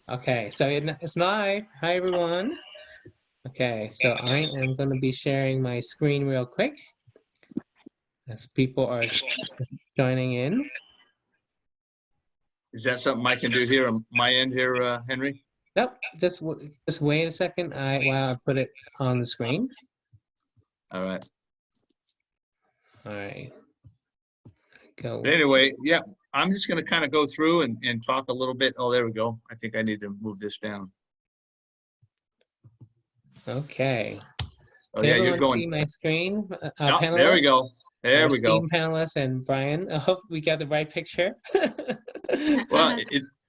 Okay, so it's live. Hi, everyone. Okay, so I am going to be sharing my screen real quick as people are joining in. Is that something I can do here on my end here, Henry? Nope, just wait a second while I put it on the screen. All right. All right, go. But anyway, yeah, I'm just going to kind of go through and talk a little bit. Oh, there we go. I think I need to move this down. Okay. Oh, Can yeah, you're everyone see going. my screen? Oh, there we Panelists, go. There our we go. esteemed panelists, and Brian. I hope we got the right picture. Well,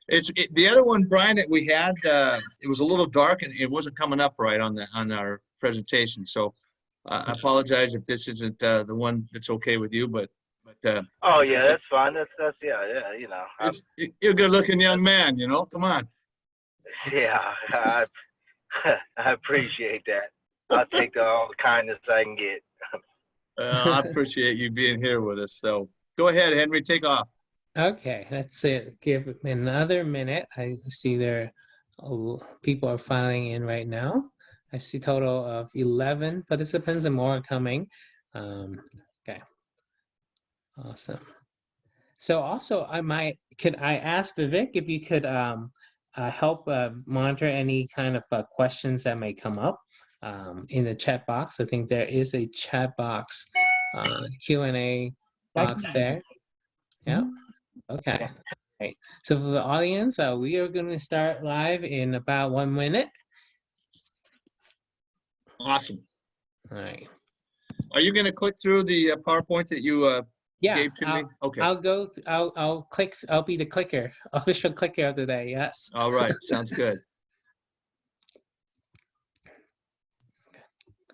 the other one, Brian, that we had. It was a little dark and it wasn't coming up right on our presentation. So I apologize if this isn't the one that's okay with you, but Oh yeah, that's fine. That's yeah. You know, you're a good-looking young man. You know, come on. yeah. I appreciate that. I'll take all the kindness I can get. I appreciate you being here with us. So go ahead, Henry, take off. Okay, that's it. Give me another minute. I see there people are filing in right now. I see total of 11 participants and more are coming. Okay, awesome. So also could I ask Vivek if you could help monitor any kind of questions that may come up in the chat box. I think there is a chat box, Q&A box there. Yeah. Okay. Great. So for the audience, we are going to start live in about 1 minute. Awesome. All right. Are you going to click through the PowerPoint that you gave to me? Okay. I'll click. I'll be the clicker, official clicker of the day. Yes. All right. Sounds good.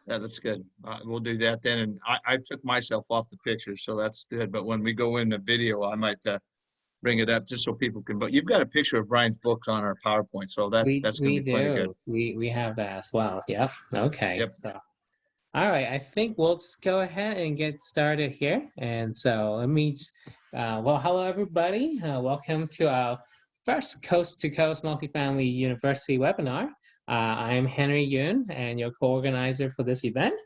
Yeah, that's good. We'll do that then. And I took myself off the picture, so that's good. But when we go in the video, I might bring it up just so people can. But you've got a picture of Brian's books on our PowerPoint, so that's going to be plenty good. We have that as well. Yep. Okay. Yep. So, all right. I think we'll just go ahead and get started here. And so let me just, well, hello everybody. Welcome to our first Coast to Coast Multifamily University webinar. I'm Henry Yun and your co-organizer for this event.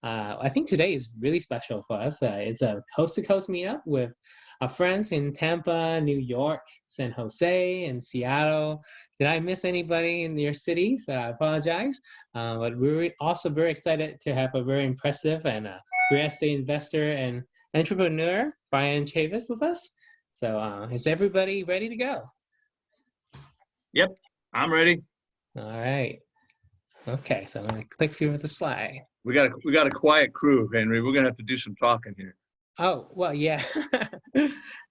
I think today is really special for us. It's a Coast to Coast meetup with our friends in Tampa, New York, San Jose, and Seattle. Did I miss anybody in your cities? I apologize. But we're also very excited to have a very impressive and real estate investor and entrepreneur, Bryan Chavis, with us. So is everybody ready to go? Yep, I'm ready. All right. Okay, so I'm going to click through the slide. We got a quiet crew, Henry. We're gonna have to do some talking here. Oh, well, yeah,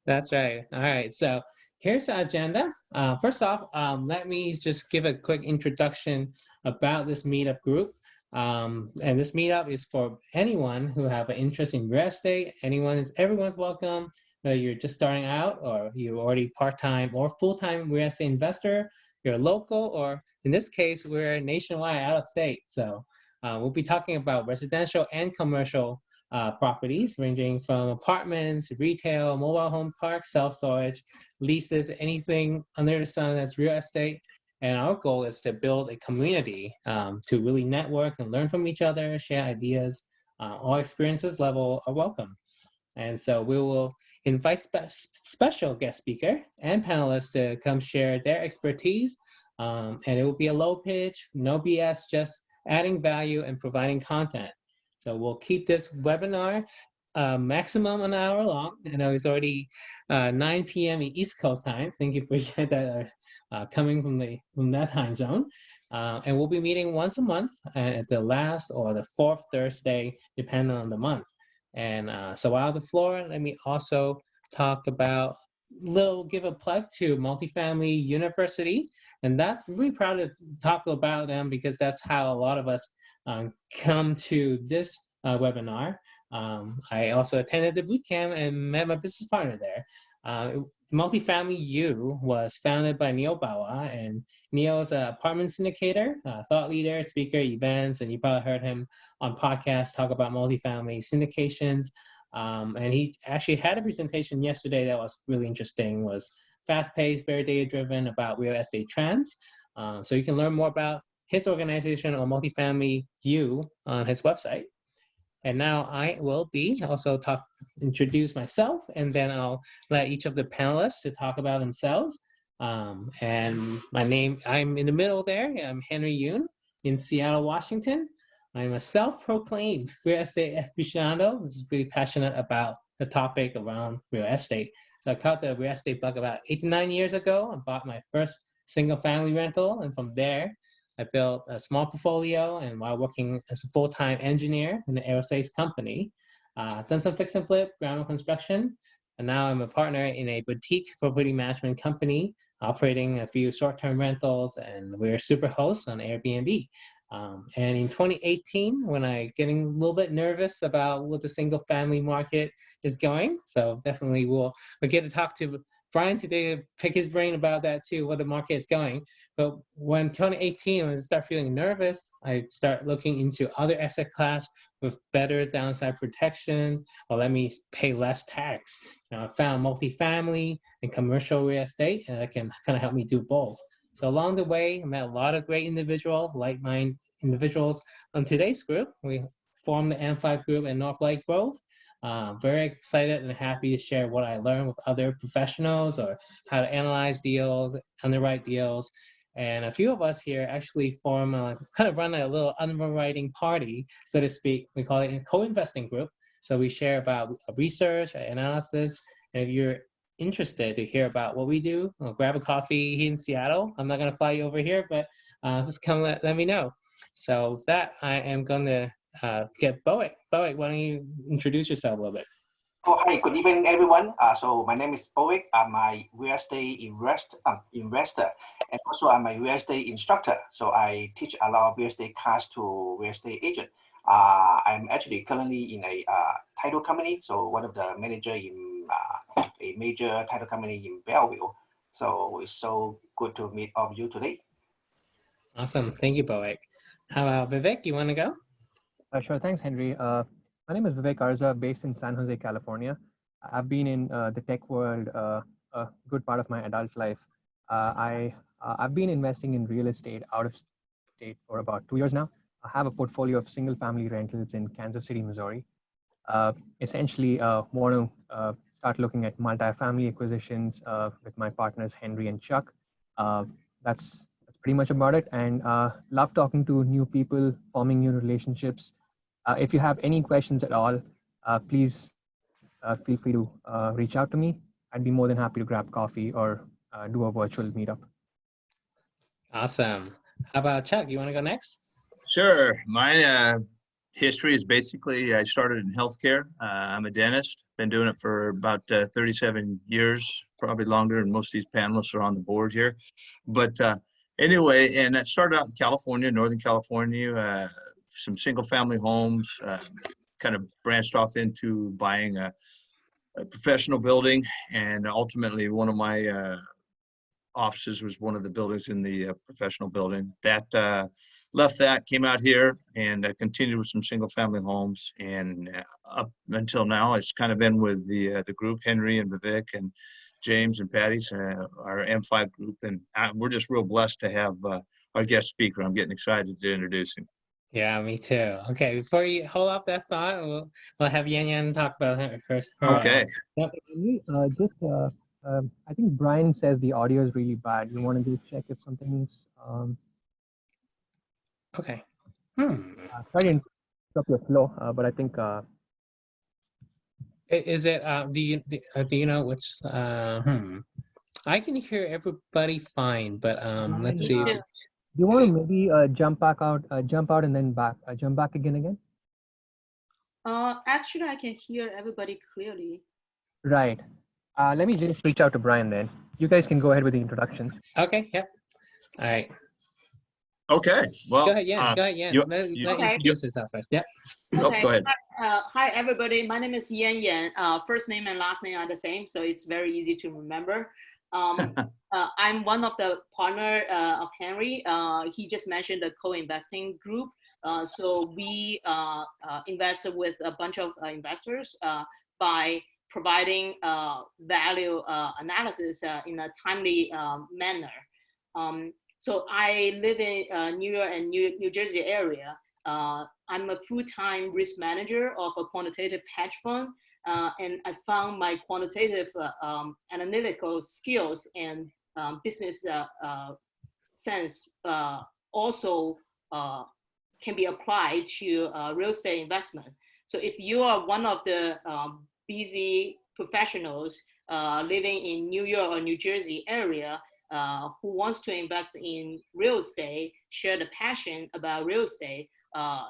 that's right. All right, so here's the agenda. First off, let me just give a quick introduction about this meetup group. And this meetup is for anyone who have an interest in real estate. Everyone's welcome, whether you're just starting out or you're already part-time or full-time real estate investor, you're local, or in this case, we're nationwide, out of state. So we'll be talking about residential and commercial properties ranging from apartments, retail, mobile home parks, self-storage, leases, anything under the sun that's real estate. And our goal is to build a community to really network and learn from each other, share ideas. All experiences level are welcome. And so we will invite special guest speaker and panelists to come share their expertise. And it will be a low pitch, no BS, just adding value and providing content. So we'll keep this webinar maximum an hour long. I know it's already 9 p.m. East Coast time. Thank you for that coming from that time zone. And we'll be meeting once a month at the last or the fourth Thursday, depending on the month. And so while the floor, let me also talk about give a plug to Multifamily University. And that's really proud to talk about them because that's how a lot of us come to this webinar. I also attended the bootcamp and met my business partner there. Multifamily U was founded by Neil Bawa, and Neil is an apartment syndicator, thought leader, speaker, events, and you probably heard him on podcasts talk about multifamily syndications. And he actually had a presentation yesterday that was really interesting, was fast-paced, very data-driven about real estate trends. So you can learn more about his organization or Multifamily U on his website. And now I will be also introduce myself, and then I'll let each of the panelists to talk about themselves. And my name, I'm in the middle there. I'm Henry Yoon in Seattle, Washington. I'm a self-proclaimed real estate aficionado. Who's really passionate about the topic around real estate. So I caught the real estate bug about 8 to 9 years ago and bought my first single-family rental. And from there, I built a small portfolio, and while working as a full-time engineer in an aerospace company, done some fix and flip, ground construction, and now I'm a partner in a boutique property management company operating a few short-term rentals, and we're super hosts on Airbnb. And in 2018, when I getting a little bit nervous about what the single-family market is going, so definitely we'll get to talk to Bryan today to pick his brain about that too, where the market is going. But when 2018, when I start feeling nervous, I start looking into other asset class with better downside protection, or let me pay less tax. I found multifamily and commercial real estate, and that can kind of help me do both. So along the way, I met a lot of great individuals, like-minded individuals. On today's group, we formed the M5 group in North Lake Grove. Very excited and happy to share what I learned with other professionals, or how to analyze deals, underwrite deals. And a few of us here actually kind of run a little underwriting party, so to speak. We call it a co-investing group. So we share about research, analysis, and if you're interested to hear about what we do, grab a coffee here in Seattle. I'm not going to fly you over here, but just come let me know. So with that, I am going to get Bowick. Bowick, why don't you introduce yourself a little bit? Oh, hi, good evening, everyone. So my name is Bowick. I'm a real estate investor, and also I'm a real estate instructor. So I teach a lot of real estate class to real estate agent. I'm actually currently in a title company, so one of the manager in a major title company in Belleville. So it's so good to meet all of you today. Awesome, thank you, Bowick. How about Vivek? You want to go? Sure, thanks, Henry. My name is Vivek Arza, based in San Jose, California. I've been in the tech world a good part of my adult life. I've been investing in real estate out of state for about 2 years now. I have a portfolio of single-family rentals in Kansas City, Missouri. Essentially, want to start looking at multifamily acquisitions with my partners Henry and Chuck. That's pretty much about it, and love talking to new people, forming new relationships. If you have any questions at all, please feel free to reach out to me. I'd be more than happy to grab coffee or do a virtual meetup. Awesome. How about Chuck? You want to go next? Sure. My history is basically, I started in healthcare. I'm a dentist. Been doing it for about 37 years, probably longer, and most of these panelists are on the board here. But anyway, and I started out in California, Northern California, some single family homes, kind of branched off into buying a professional building. And ultimately one of my offices was one of the buildings in the professional building. That left that, came out here, and continued with some single family homes. And up until now, it's kind of been with the group, Henry and Vivek and James and Patty's, our M5 group. And we're just real blessed to have our guest speaker. I'm getting excited to introduce him. Yeah, me too. Okay, before you hold off that thought, we'll have Yan Yan talk about her first. Okay. I think Bryan says the audio is really bad. You want to just check if something's. Okay. Sorry to interrupt your flow, but I think. Is it? Do you know which? I can hear everybody fine, but let's see. Do you want to maybe jump out and then back, jump back again? Actually, I can hear everybody clearly. Right. Let me just reach out to Bryan then. You guys can go ahead with the introductions. Okay. Yep. All right. Okay. Well, go ahead, Yan. Let introduce yourself first. Yep. Okay. Go ahead. Hi, everybody. My name is Yan Yan. First name and last name are the same, so it's very easy to remember. I'm one of the partner of Henry. He just mentioned the co-investing group. So we invested with a bunch of investors by providing value analysis in a timely manner. So I live in New York and New Jersey area. I'm a full-time risk manager of a quantitative hedge fund, and I found my quantitative analytical skills and business sense also can be applied to real estate investment. So if you are one of the busy professionals living in New York or New Jersey area who wants to invest in real estate, share the passion about real estate,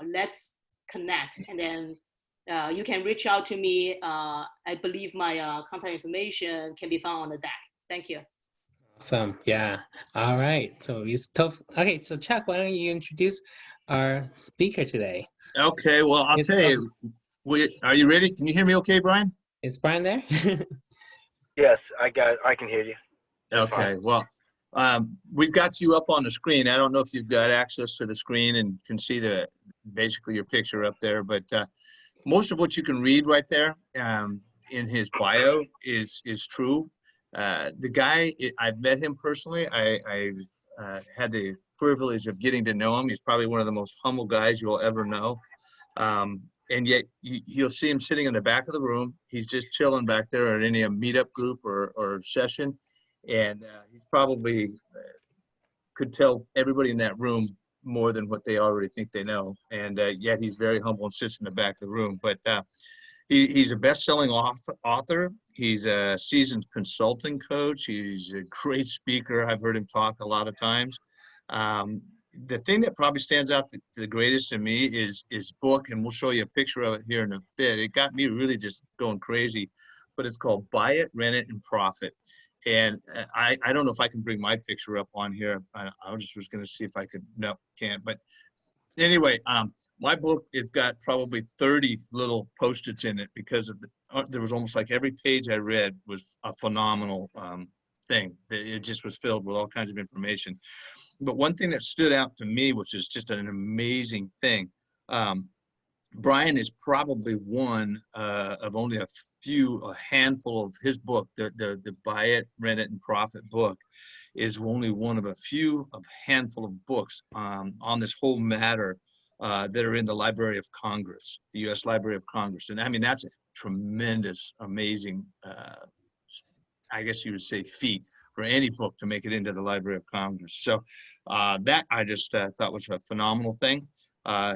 let's connect. And then you can reach out to me. I believe my contact information can be found on the deck. Thank you. Awesome. Yeah. All right. So it's tough. Okay. So Chuck, why don't you introduce our speaker today? Okay, well, I'll Is, tell you. Are you ready? Can you hear me okay, Bryan? is Bryan there? Yes, I can hear you. That's Okay, fine. well, we've got you up on the screen. I don't know if you've got access to the screen and can see basically your picture up there, but most of what you can read right there in his bio is true. The guy, I've met him personally. I've had the privilege of getting to know him. He's probably one of the most humble guys you'll ever know. And yet you'll see him sitting in the back of the room. He's just chilling back there at any meetup group or session. And he probably could tell everybody in that room more than what they already think they know. And yet he's very humble and sits in the back of the room. But he's a best-selling author. He's a seasoned consulting coach. He's a great speaker. I've heard him talk a lot of times. The thing that probably stands out the greatest to me is his book, and we'll show you a picture of it here in a bit. It got me really just going crazy, but it's called Buy It, Rent It, and Profit. And I don't know if I can bring my picture up on here. I just was going to see if I could. No, can't. But anyway, my book has got probably 30 little Post-its in it because of there was almost like every page I read was a phenomenal thing. It just was filled with all kinds of information. But one thing that stood out to me, which is just an amazing thing, Bryan is probably one of only a handful of his book, the Buy It, Rent It, and Profit book, is only one of a handful of books on this whole matter that are in the Library of Congress, the U.S. Library of Congress. And I mean, that's a tremendous, amazing, I guess you would say, feat for any book to make it into the Library of Congress. So that I just thought was a phenomenal thing.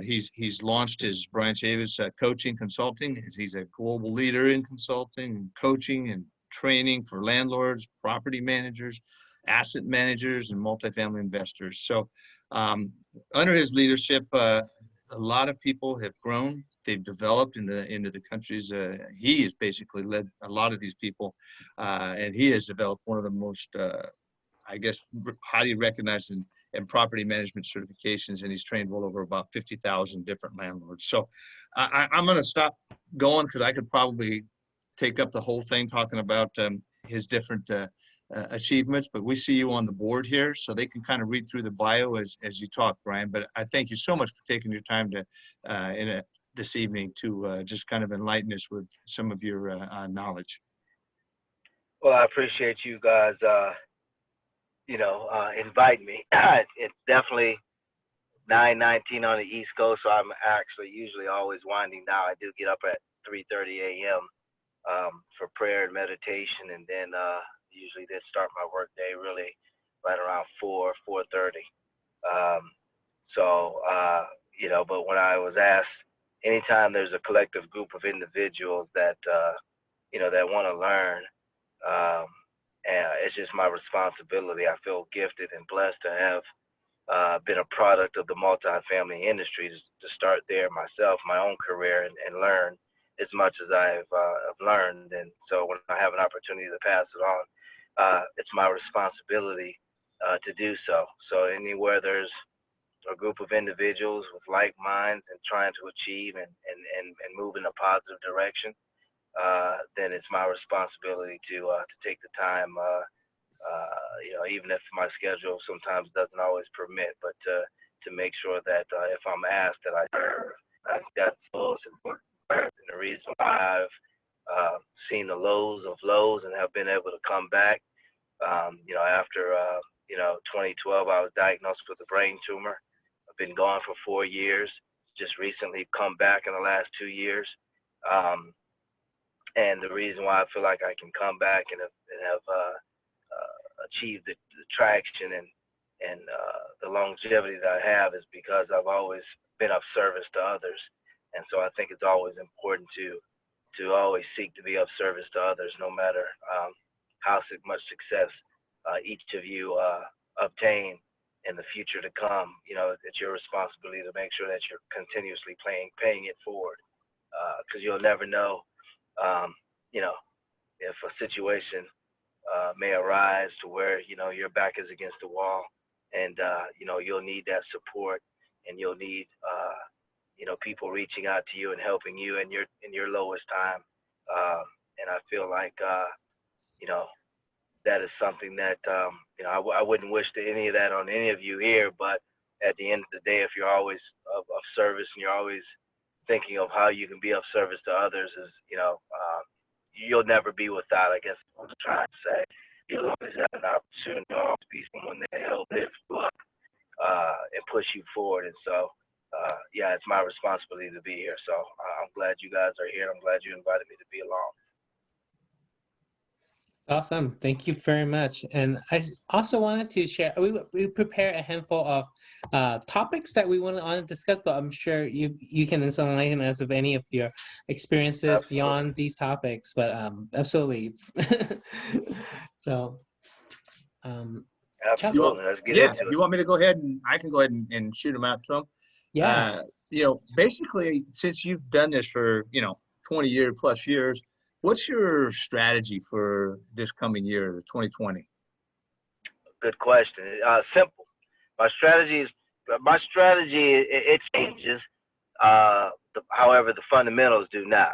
He's launched his Bryan Chavis coaching consulting. He's a global leader in consulting and coaching and training for landlords, property managers, asset managers, and multifamily investors. So under his leadership, a lot of people have grown. They've developed into the countries. He has basically led a lot of these people, and he has developed one of the most, I guess, highly recognized and property management certifications, and he's trained well over about 50,000 different landlords. So I'm going to stop going because I could probably take up the whole thing talking about his different achievements, but we see you on the board here, so they can kind of read through the bio as you talk, Bryan. But I thank you so much for taking your time to this evening to just kind of enlighten us with some of your knowledge. Well, I appreciate you guys, invite me. It's definitely 9:19 on the East Coast, so I'm actually usually always winding down. I do get up at 3:30 a.m. For prayer and meditation, and then usually then start my work day really right around 4:30. But when I was asked, anytime there's a collective group of individuals that that want to learn, and it's just my responsibility. I feel gifted and blessed to have been a product of the multifamily industry to start there myself, my own career, and learn as much as I've learned. And so when I have an opportunity to pass it on, it's my responsibility to do so. So anywhere there's a group of individuals with like minds and trying to achieve and move in a positive direction, then it's my responsibility to take the time, even if my schedule sometimes doesn't always permit, but to make sure that if I'm asked that I think that's the most important part. And the reason why I've seen the lows of lows and have been able to come back. After 2012, I was diagnosed with a brain tumor. I've been gone for 4 years. Just recently come back in the last 2 years. And the reason why I feel like I can come back and have achieved the traction and the longevity that I have is because I've always been of service to others. And so I think it's always important to always seek to be of service to others, no matter how much success each of you obtain in the future to come. It's your responsibility to make sure that you're continuously paying it forward, because you'll never know, if a situation may arise to where your back is against the wall, and you'll need that support, and you'll need people reaching out to you and helping you in your lowest time. And I feel like that is something that I wouldn't wish any of that on any of you here. But at the end of the day, if you're always of service and you're always thinking of how you can be of service to others, you'll never be without. I guess what I'm trying to say, you'll always have an opportunity to always be someone that help lift you up and push you forward. And so, it's my responsibility to be here. So I'm glad you guys are here. I'm glad you invited me to be along. Awesome. Thank you very much. And I also wanted to share, we prepare a handful of topics that we want to discuss, but I'm sure you can enlighten us with any of your experiences beyond these topics, but absolutely. So, absolutely. Let's get into it. You want me to go ahead and I can go ahead and shoot them out to them? Yeah. Basically, since you've done this for, 20 plus years, what's your strategy for this coming year, 2020? Good question. Simple. My strategy, it changes. However, the fundamentals do not.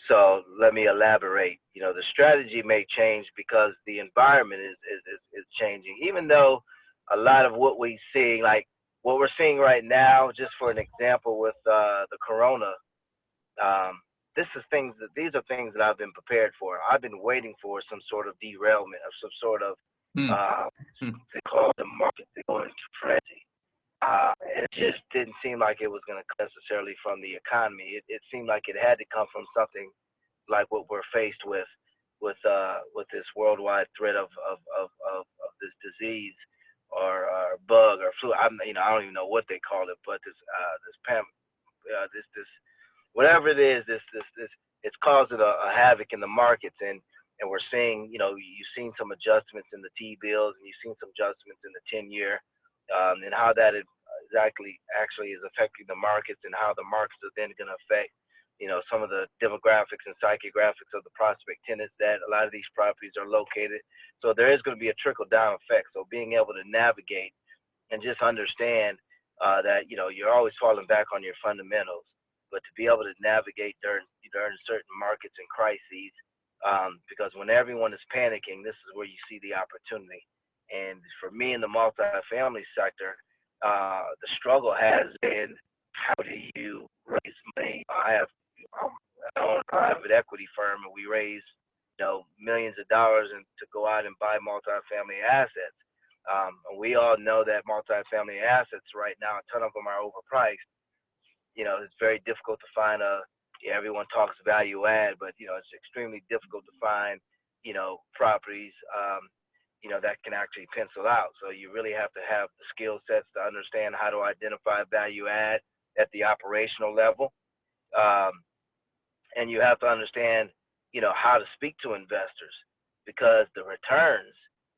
So let me elaborate. The strategy may change because the environment is changing. Even though a lot of what we see, like what we're seeing right now, just for an example with the corona, these are things that I've been prepared for. I've been waiting for some sort of derailment of some sort of they call the market going into frenzy. It just didn't seem like it was going to come necessarily from the economy. It seemed like it had to come from something like what we're faced with this worldwide threat of this disease or bug or flu. I don't even know what they call it, but this whatever it is, it's causing a havoc in the markets, and we're seeing, you've seen some adjustments in the T-bills, and you've seen some adjustments in the 10-year, and how that actually is affecting the markets, and how the markets are then going to affect, some of the demographics and psychographics of the prospect tenants that a lot of these properties are located. So there is going to be a trickle-down effect. So being able to navigate and just understand that, you're always falling back on your fundamentals, but to be able to navigate during certain markets and crises, because when everyone is panicking, this is where you see the opportunity. And for me in the multifamily sector, the struggle has been, how do you raise money? I own a private equity firm, and we raise millions of dollars to go out and buy multifamily assets. And we all know that multifamily assets right now, a ton of them are overpriced. It's very difficult to find everyone talks value add, but it's extremely difficult to find properties that can actually pencil out. So you really have to have the skill sets to understand how to identify value add at the operational level, and you have to understand how to speak to investors, because the returns,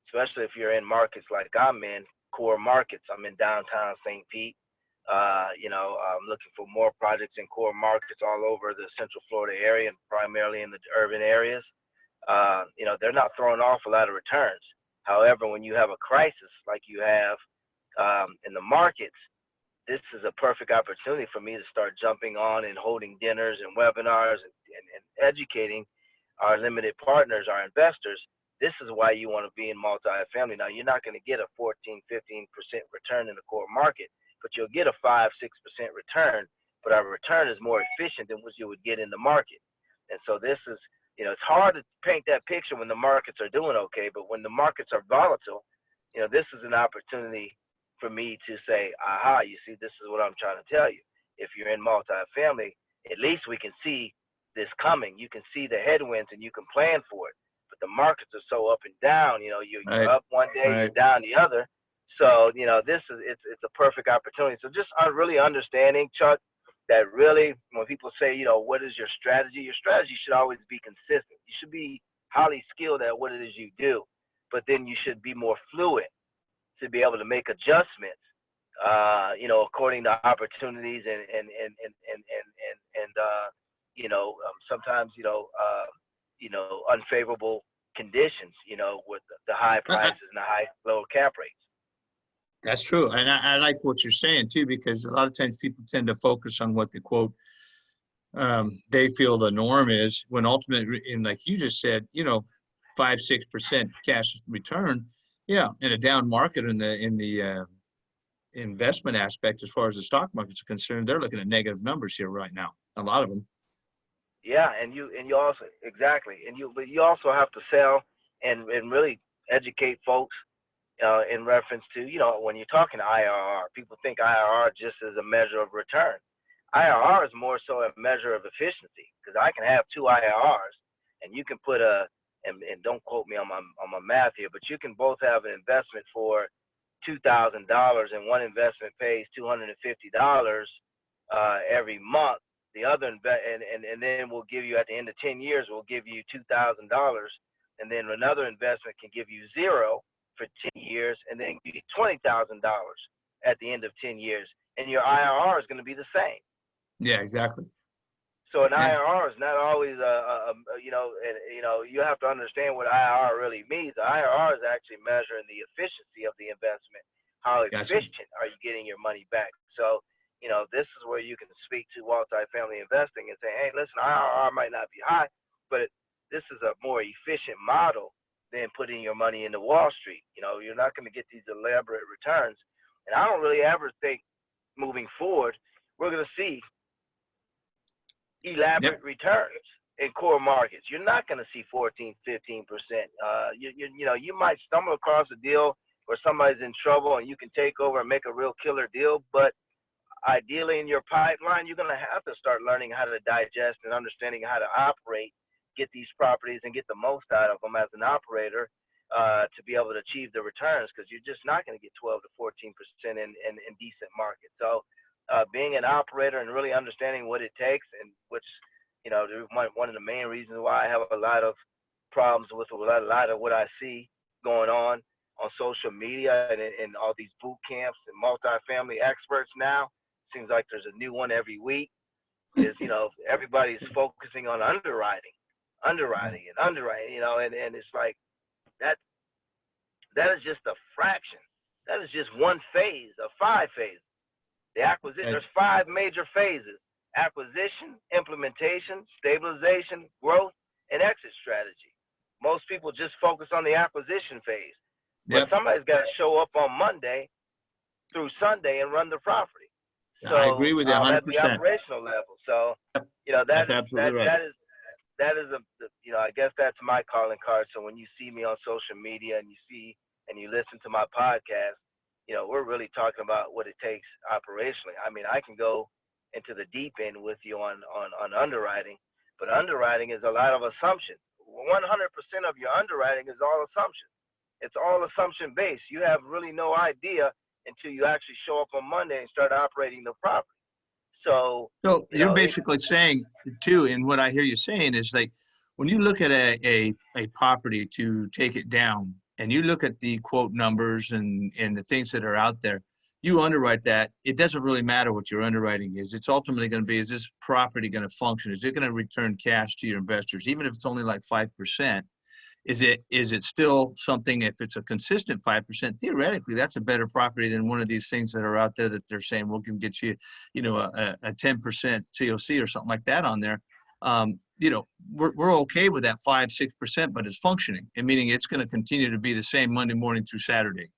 especially if you're in markets like I'm in, core markets. I'm in downtown St. Pete. I'm looking for more projects in core markets all over the Central Florida area, and primarily in the urban areas. They're not throwing off a lot of returns. However, when you have a crisis like you have in the markets, this is a perfect opportunity for me to start jumping on and holding dinners and webinars and educating our limited partners, our investors. This is why you want to be in multifamily. Now, you're not going to get a 14, 15% return in the core market, but you'll get a 5-6% return, but our return is more efficient than what you would get in the market. And so this is It's hard to paint that picture when the markets are doing okay, but when the markets are volatile, this is an opportunity for me to say, aha, you see, this is what I'm trying to tell you. If you're in multifamily, at least we can see this coming. You can see the headwinds and you can plan for it. But the markets are so up and down, you're up one day, you're down the other. So, it's a perfect opportunity. So just really understanding, Chuck, that really when people say, what is your strategy should always be consistent. You should be highly skilled at what it is you do, but then you should be more fluid to be able to make adjustments, according to opportunities and sometimes, unfavorable conditions, with the high prices and the high low cap rates. That's true. And I like what you're saying too, because a lot of times people tend to focus on what the quote, they feel the norm is, when ultimately, and like you just said, 5-6% cash return. Yeah. In a down market in the investment aspect, as far as the stock markets are concerned, they're looking at negative numbers here right now. A lot of them. Yeah. And you also, exactly. But you also have to sell and really educate folks, in reference to, when you're talking IRR, people think IRR just as a measure of return. IRR is more so a measure of efficiency, because I can have two IRRs and you can put and don't quote me on my math here, but you can both have an investment for $2,000 and one investment pays $250 every month. The other and then we'll give you, at the end of 10 years, we'll give you $2,000, and then another investment can give you zero for 10 years, and then you get $20,000 at the end of 10 years, and your IRR is going to be the same. Yeah, exactly. So an IRR is not always you have to understand what IRR really means. The IRR is actually measuring the efficiency of the investment. How efficient are you getting your money back? So, this is where you can speak to multifamily investing and say, hey, listen, IRR might not be high, but this is a more efficient model than putting your money into Wall Street. You're not going to get these elaborate returns. And I don't really ever think moving forward, we're going to see elaborate returns in core markets. You're not going to see 14, 15%. You might stumble across a deal where somebody's in trouble and you can take over and make a real killer deal. But ideally in your pipeline, you're going to have to start learning how to digest and understanding how to operate, get these properties and get the most out of them as an operator, to be able to achieve the returns, because you're just not going to get 12 to 14% in decent markets. So being an operator and really understanding what it takes, and which, one of the main reasons why I have a lot of problems with a lot of what I see going on social media and all these boot camps and multifamily experts now. Seems like there's a new one every week. Is, everybody's focusing on underwriting, and it's like that is just a fraction. That is just one phase of 5 phases. The acquisition, there's 5 major phases: acquisition, implementation, stabilization, growth, and exit strategy. Most people just focus on the acquisition phase. But somebody's got to show up on Monday through Sunday and run the property. So I agree with you 100%. At the operational level. So, that is I guess that's my calling card. So when you see me on social media and you listen to my podcast, we're really talking about what it takes operationally. I mean, I can go into the deep end with you on underwriting, but underwriting is a lot of assumptions. 100% of your underwriting is all assumptions. It's all assumption based. You have really no idea until you actually show up on Monday and start operating the property. So you're basically saying too, and what I hear you saying is, like, when you look at a property to take it down, and you look at the quote numbers and the things that are out there, you underwrite that. It doesn't really matter what your underwriting is. It's ultimately going to be, is this property going to function? Is it going to return cash to your investors? Even if it's only like 5%, is it still something, if it's a consistent 5%, theoretically, that's a better property than one of these things that are out there that they're saying, we can get you, a 10% COC or something like that on there. We're okay with that 5-6%, but it's functioning, and meaning it's going to continue to be the same Monday morning through Saturday,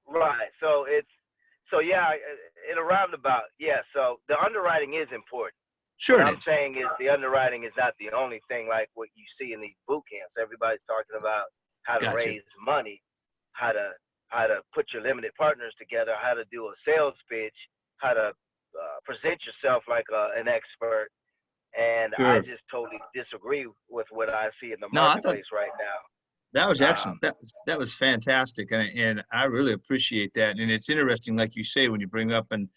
Right. So in a roundabout, yeah. So the underwriting is important. Sure What it I'm is. saying is the underwriting is not the only thing like what you see in these boot camps. Everybody's talking about how to Gotcha. raise money, how to put your limited partners together, how to do a sales pitch, how to present yourself like an expert. And I Sure. just totally disagree with what I see in the No, I thought marketplace right now. that was excellent. Um, That was fantastic, and I really appreciate that. And it's interesting, like you say, when you bring up and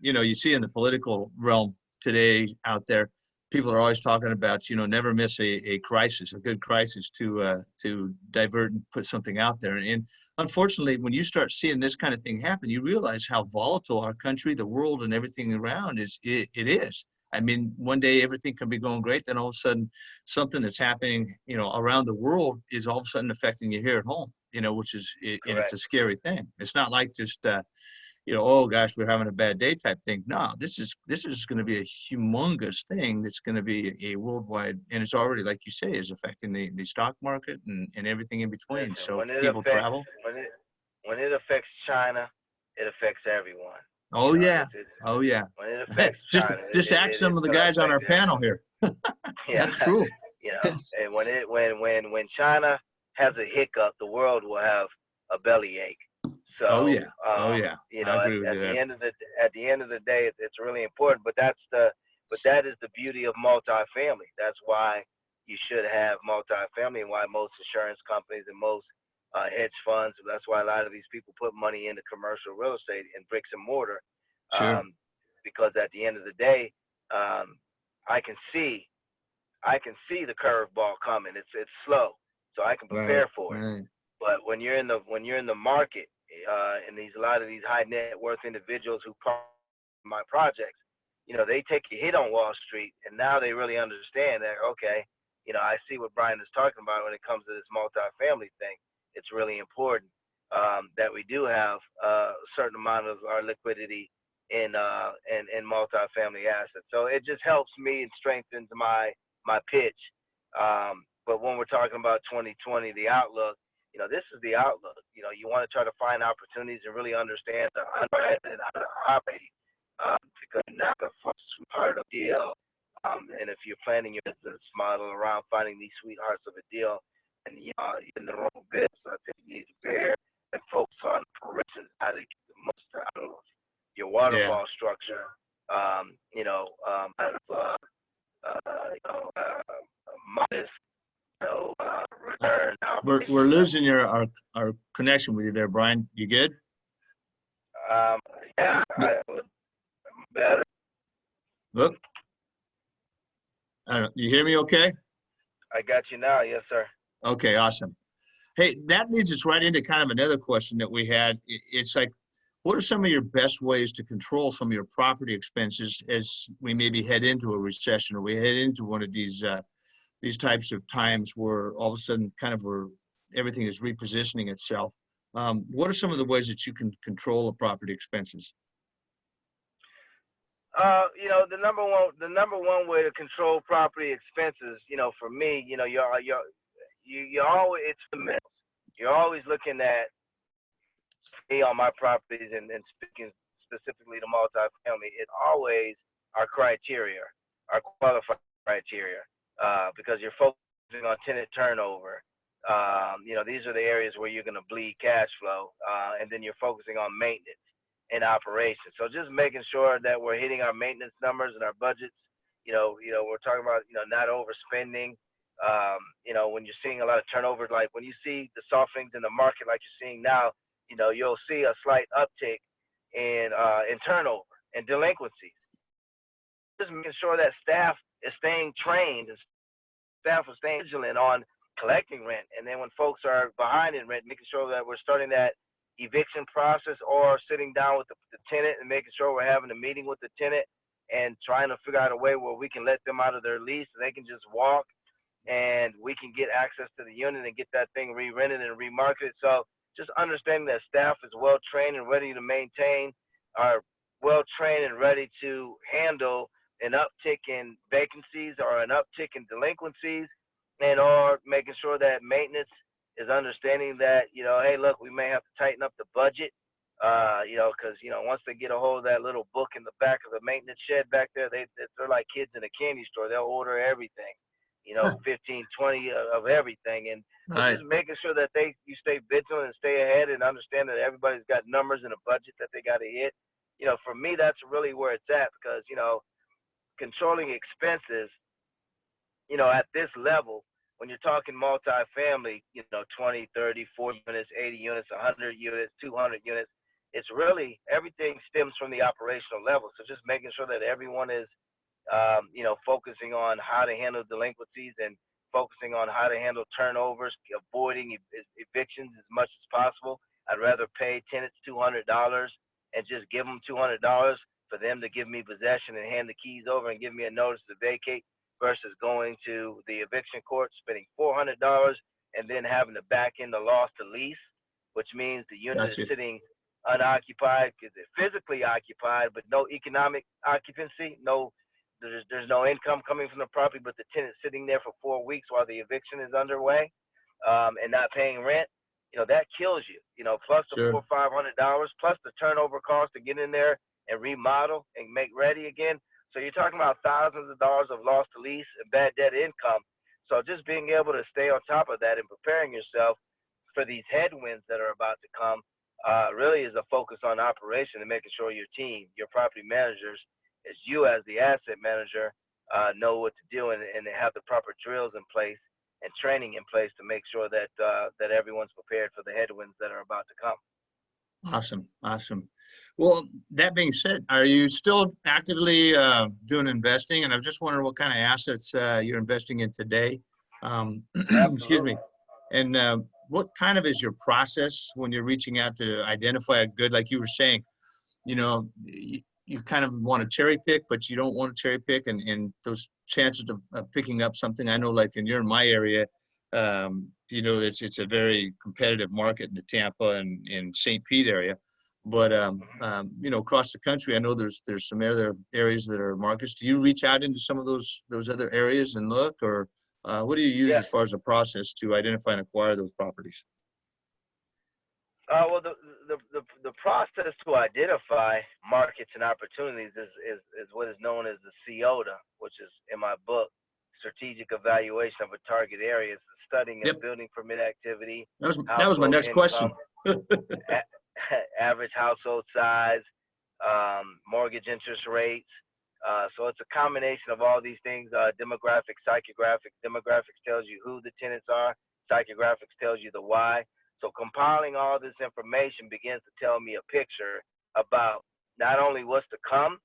you know, you see in the political realm today out there, people are always talking about, you know, never miss a crisis, a good crisis to divert and put something out there. And unfortunately, when you start seeing this kind of thing happen, you realize how volatile our country, the world, and everything around it is. I mean, one day everything can be going great, then all of a sudden something that's happening, you know, around the world is all of a sudden affecting you here at home, you know, which is, and it's correct. a scary thing. It's not like just, you know, oh gosh, we're having a bad day type thing. No, this is going to be a humongous thing that's going to be a worldwide, and it's already, like you say, is affecting the stock market and everything in between. Listen, So when it people affects travel. when it affects China, it affects everyone. Oh You know, yeah. Oh yeah. when it affects just China, just ask some it's of the gonna guys on affect our panel everyone. here. Yeah, That's true. you know, and when China has a hiccup, the world will have a bellyache. Oh So, yeah. Oh yeah. you I know, agree with at you the there. end of the day, it's really important. But that is the beauty of multifamily. That's why you should have multifamily, and why most insurance companies and most hedge funds. That's why a lot of these people put money into commercial real estate and bricks and mortar, Sure. um, because at the end of the day, um, I can see the curveball coming. It's slow, so I can Right. prepare for it. Right. But when you're in the market, and a lot of these high net worth individuals who my projects, you know, they take a hit on Wall Street, and now they really understand that, okay, you know, I see what Bryan is talking about when it comes to this multifamily thing. It's really important, that we do have a certain amount of our liquidity in multifamily assets. So it just helps me and strengthens my pitch. But when we're talking about 2020, the outlook, you know, this is the outlook. You know, you want to try to find opportunities and really understand the underwriting of the property, because not the first part of the deal. And if you're planning your business model around finding these sweethearts of a deal, and you know, you're in the wrong business, I think you need to bear and focus on operations, how to get the most out of your Yeah. waterfall structure. You know, out of modest, return We're operations. losing our connection with you there, Bryan. You good? Um, yeah, better. Look. I don't know. You hear me okay? I got you now. Yes, sir. Okay, awesome. Hey, that leads us right into kind of another question that we had. It's like, what are some of your best ways to control some of your property expenses as we maybe head into a recession, or we head into one of these types of times where all of a sudden kind of where everything is repositioning itself? What are some of the ways that you can control the property expenses? You know, the number one way to control property expenses, you know, for me, you know, you always, it's the middle. You're always looking at me on my properties, and speaking specifically to multifamily, it always our criteria, our qualified criteria, because you're focusing on tenant turnover. You know, these are the areas where you're going to bleed cash flow, and then you're focusing on maintenance and operations. So just making sure that we're hitting our maintenance numbers and our budgets. You know, we're talking about, you know, not overspending. You know, when you're seeing a lot of turnover, like when you see the softenings in the market, like you're seeing now, you know, you'll see a slight uptick in turnover and delinquencies. Just making sure that staff is staying trained and staff is staying vigilant on collecting rent. And then when folks are behind in rent, making sure that we're starting that eviction process, or sitting down with the tenant and making sure we're having a meeting with the tenant and trying to figure out a way where we can let them out of their lease so they can just walk, and we can get access to the unit and get that thing re-rented and remarketed. So just understanding that staff is well trained and ready to maintain, are well trained and ready to handle an uptick in vacancies or an uptick in delinquencies, and or making sure that maintenance is understanding that, you know, hey, look, we may have to tighten up the budget, You know, because you know, once they get a hold of that little book in the back of the maintenance shed back there, they're like kids in a candy store. They'll order everything, you know, 15, 20 of everything, and so Right. just making sure that you stay vigilant and stay ahead and understand that everybody's got numbers and a budget that they got to hit. You know, for me, that's really where it's at, because you know, controlling expenses, you know, at this level, when you're talking multifamily, you know, 20, 30, 40 units, 80 units, 100 units, 200 units, it's really, everything stems from the operational level. So just making sure that everyone is, you know, focusing on how to handle delinquencies and focusing on how to handle turnovers, avoiding evictions as much as possible. I'd rather pay tenants $200 and just give them $200 for them to give me possession and hand the keys over and give me a notice to vacate, versus going to the eviction court, spending $400 and then having to back in the loss to lease, which means the unit Gotcha. is sitting unoccupied because it's physically occupied, but no economic occupancy, there's no income coming from the property, but the tenant's sitting there for 4 weeks while the eviction is underway, and not paying rent. You know, that kills you, you know, plus the Sure. $400-500, plus the turnover cost to get in there and remodel and make ready again. So you're talking about thousands of dollars of loss to lease and bad debt income. So just being able to stay on top of that and preparing yourself for these headwinds that are about to come really is a focus on operation and making sure your team, your property managers, as you as the asset manager, know what to do and they have the proper drills in place and training in place to make sure that that everyone's prepared for the headwinds that are about to come. Awesome. Awesome. Well, that being said, are you still actively doing investing? And I'm just wondering what kind of assets you're investing in today. Excuse me. And what kind of is your process when you're reaching out to identify a good, like you were saying, you know, you kind of want to cherry pick, but you don't want to cherry pick, and those chances of picking up something, I know, like in my area, you know, it's a very competitive market in the Tampa and in St. Pete area, but you know, across the country, I know there's some other areas that are markets. Do you reach out into some of those other areas and look, or what do you use as far as a process to identify and acquire those properties? Well, the process to identify markets and opportunities is what is known as the CODA, which is in my book, Strategic Evaluation of a Target Area. It's studying of building permit activity. That was my next question. Average household size, mortgage interest rates. So it's a combination of all these things, demographics, psychographics. Demographics tells you who the tenants are. Psychographics tells you the why. So compiling all this information begins to tell me a picture about not only what's to come,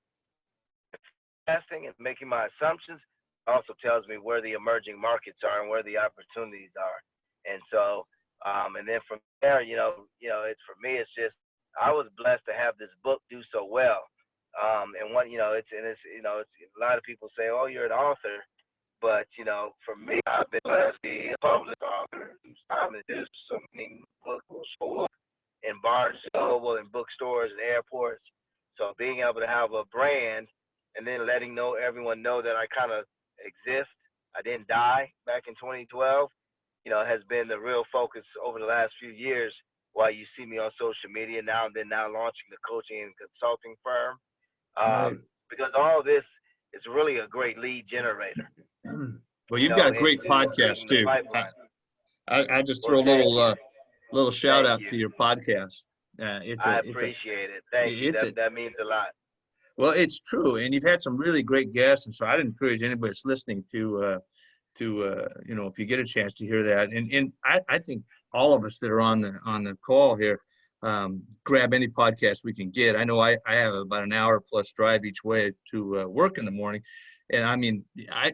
testing and making my assumptions, also tells me where the emerging markets are and where the opportunities are. And so, and then from there, you know, it's for me, it's just, I was blessed to have this book do so well. And what, you know, it's a lot of people say, oh, you're an author. But, you know, for me, I've been blessed to be a public author. I'm in so many books in Barnes & Noble and bookstores and airports. So being able to have a brand and then letting everyone know that I kind of exist, I didn't die back in 2012, you know, has been the real focus over the last few years while you see me on social media now, and then now launching the coaching and consulting firm. Because all this is really a great lead generator. Well, you've got a great podcast too. I just throw a little shout out to your podcast. I appreciate it. Thank you. That means a lot. Well, it's true, and you've had some really great guests, and so I'd encourage anybody that's listening to you know, if you get a chance to hear that, and I think all of us that are on the call here, grab any podcast we can get. I know I have about an hour plus drive each way to work in the morning, and I mean, I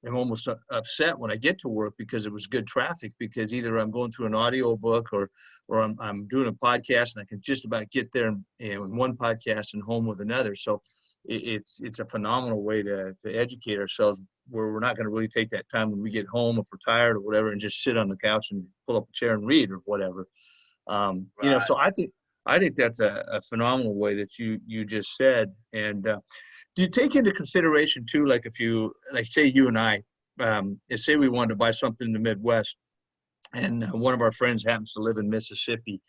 am almost upset when I get to work because it was good traffic, because either I'm going through an audio book or I'm doing a podcast and I can just about get there in one podcast and home with another. So it's a phenomenal way to educate ourselves, where we're not going to really take that time when we get home, if we're tired or whatever, and just sit on the couch and pull up a chair and read or whatever. You know, so I think that's a phenomenal way that you just said. And do you take into consideration too, like if you, like say you and I, say we wanted to buy something in the Midwest, and one of our friends happens to live in Mississippi,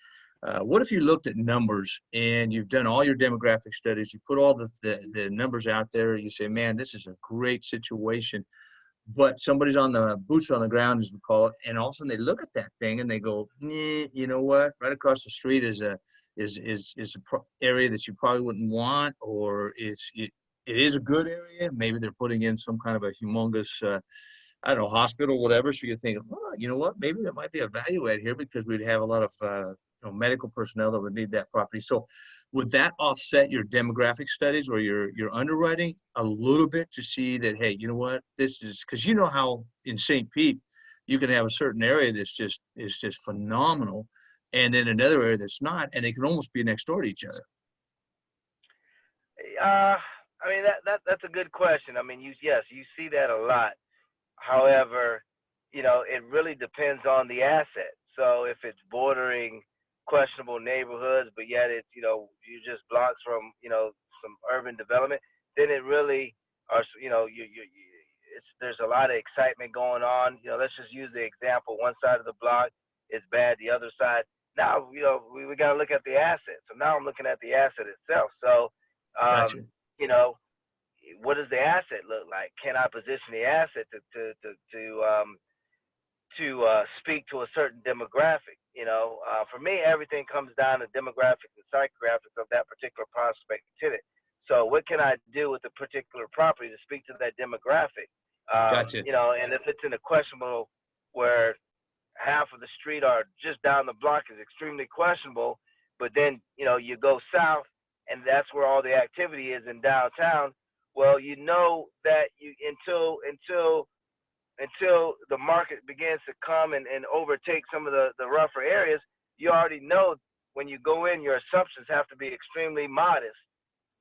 What if you looked at numbers and you've done all your demographic studies, you put all the numbers out there, you say, man, this is a great situation, but somebody's on the boots on the ground, as we call it, and all of a sudden they look at that thing and they go, nah, you know what? Right across the street is a area that you probably wouldn't want, or it is a good area. Maybe they're putting in some kind of a humongous I don't know, hospital, whatever. So you think, oh, you know what? Maybe there might be a value add here because we'd have a lot of medical personnel that would need that property. So would that offset your demographic studies or your underwriting a little bit to see that, hey, you know what? This is because you know how in St. Pete you can have a certain area that's just phenomenal, and then another area that's not, and they can almost be next door to each other. I mean that's a good question. I mean, you see that a lot. However, it really depends on the asset. So if it's bordering questionable neighborhoods, but yet it's, you're just blocks from, some urban development, then it really are, there's a lot of excitement going on. Let's just use the example. One side of the block is bad, the other side. Now, we got to look at the asset. So now I'm looking at the asset itself. So, Gotcha. what does the asset look like? Can I position the asset to speak to a certain demographic? For me, everything comes down to demographics and psychographics of that particular prospect tenant. So what can I do with the particular property to speak to that demographic? Gotcha. And if it's in a questionable where half of the street or just down the block is extremely questionable, but then, you go south and that's where all the activity is in downtown. Well, that until the market begins to come and overtake some of the rougher areas, you already know when you go in, your assumptions have to be extremely modest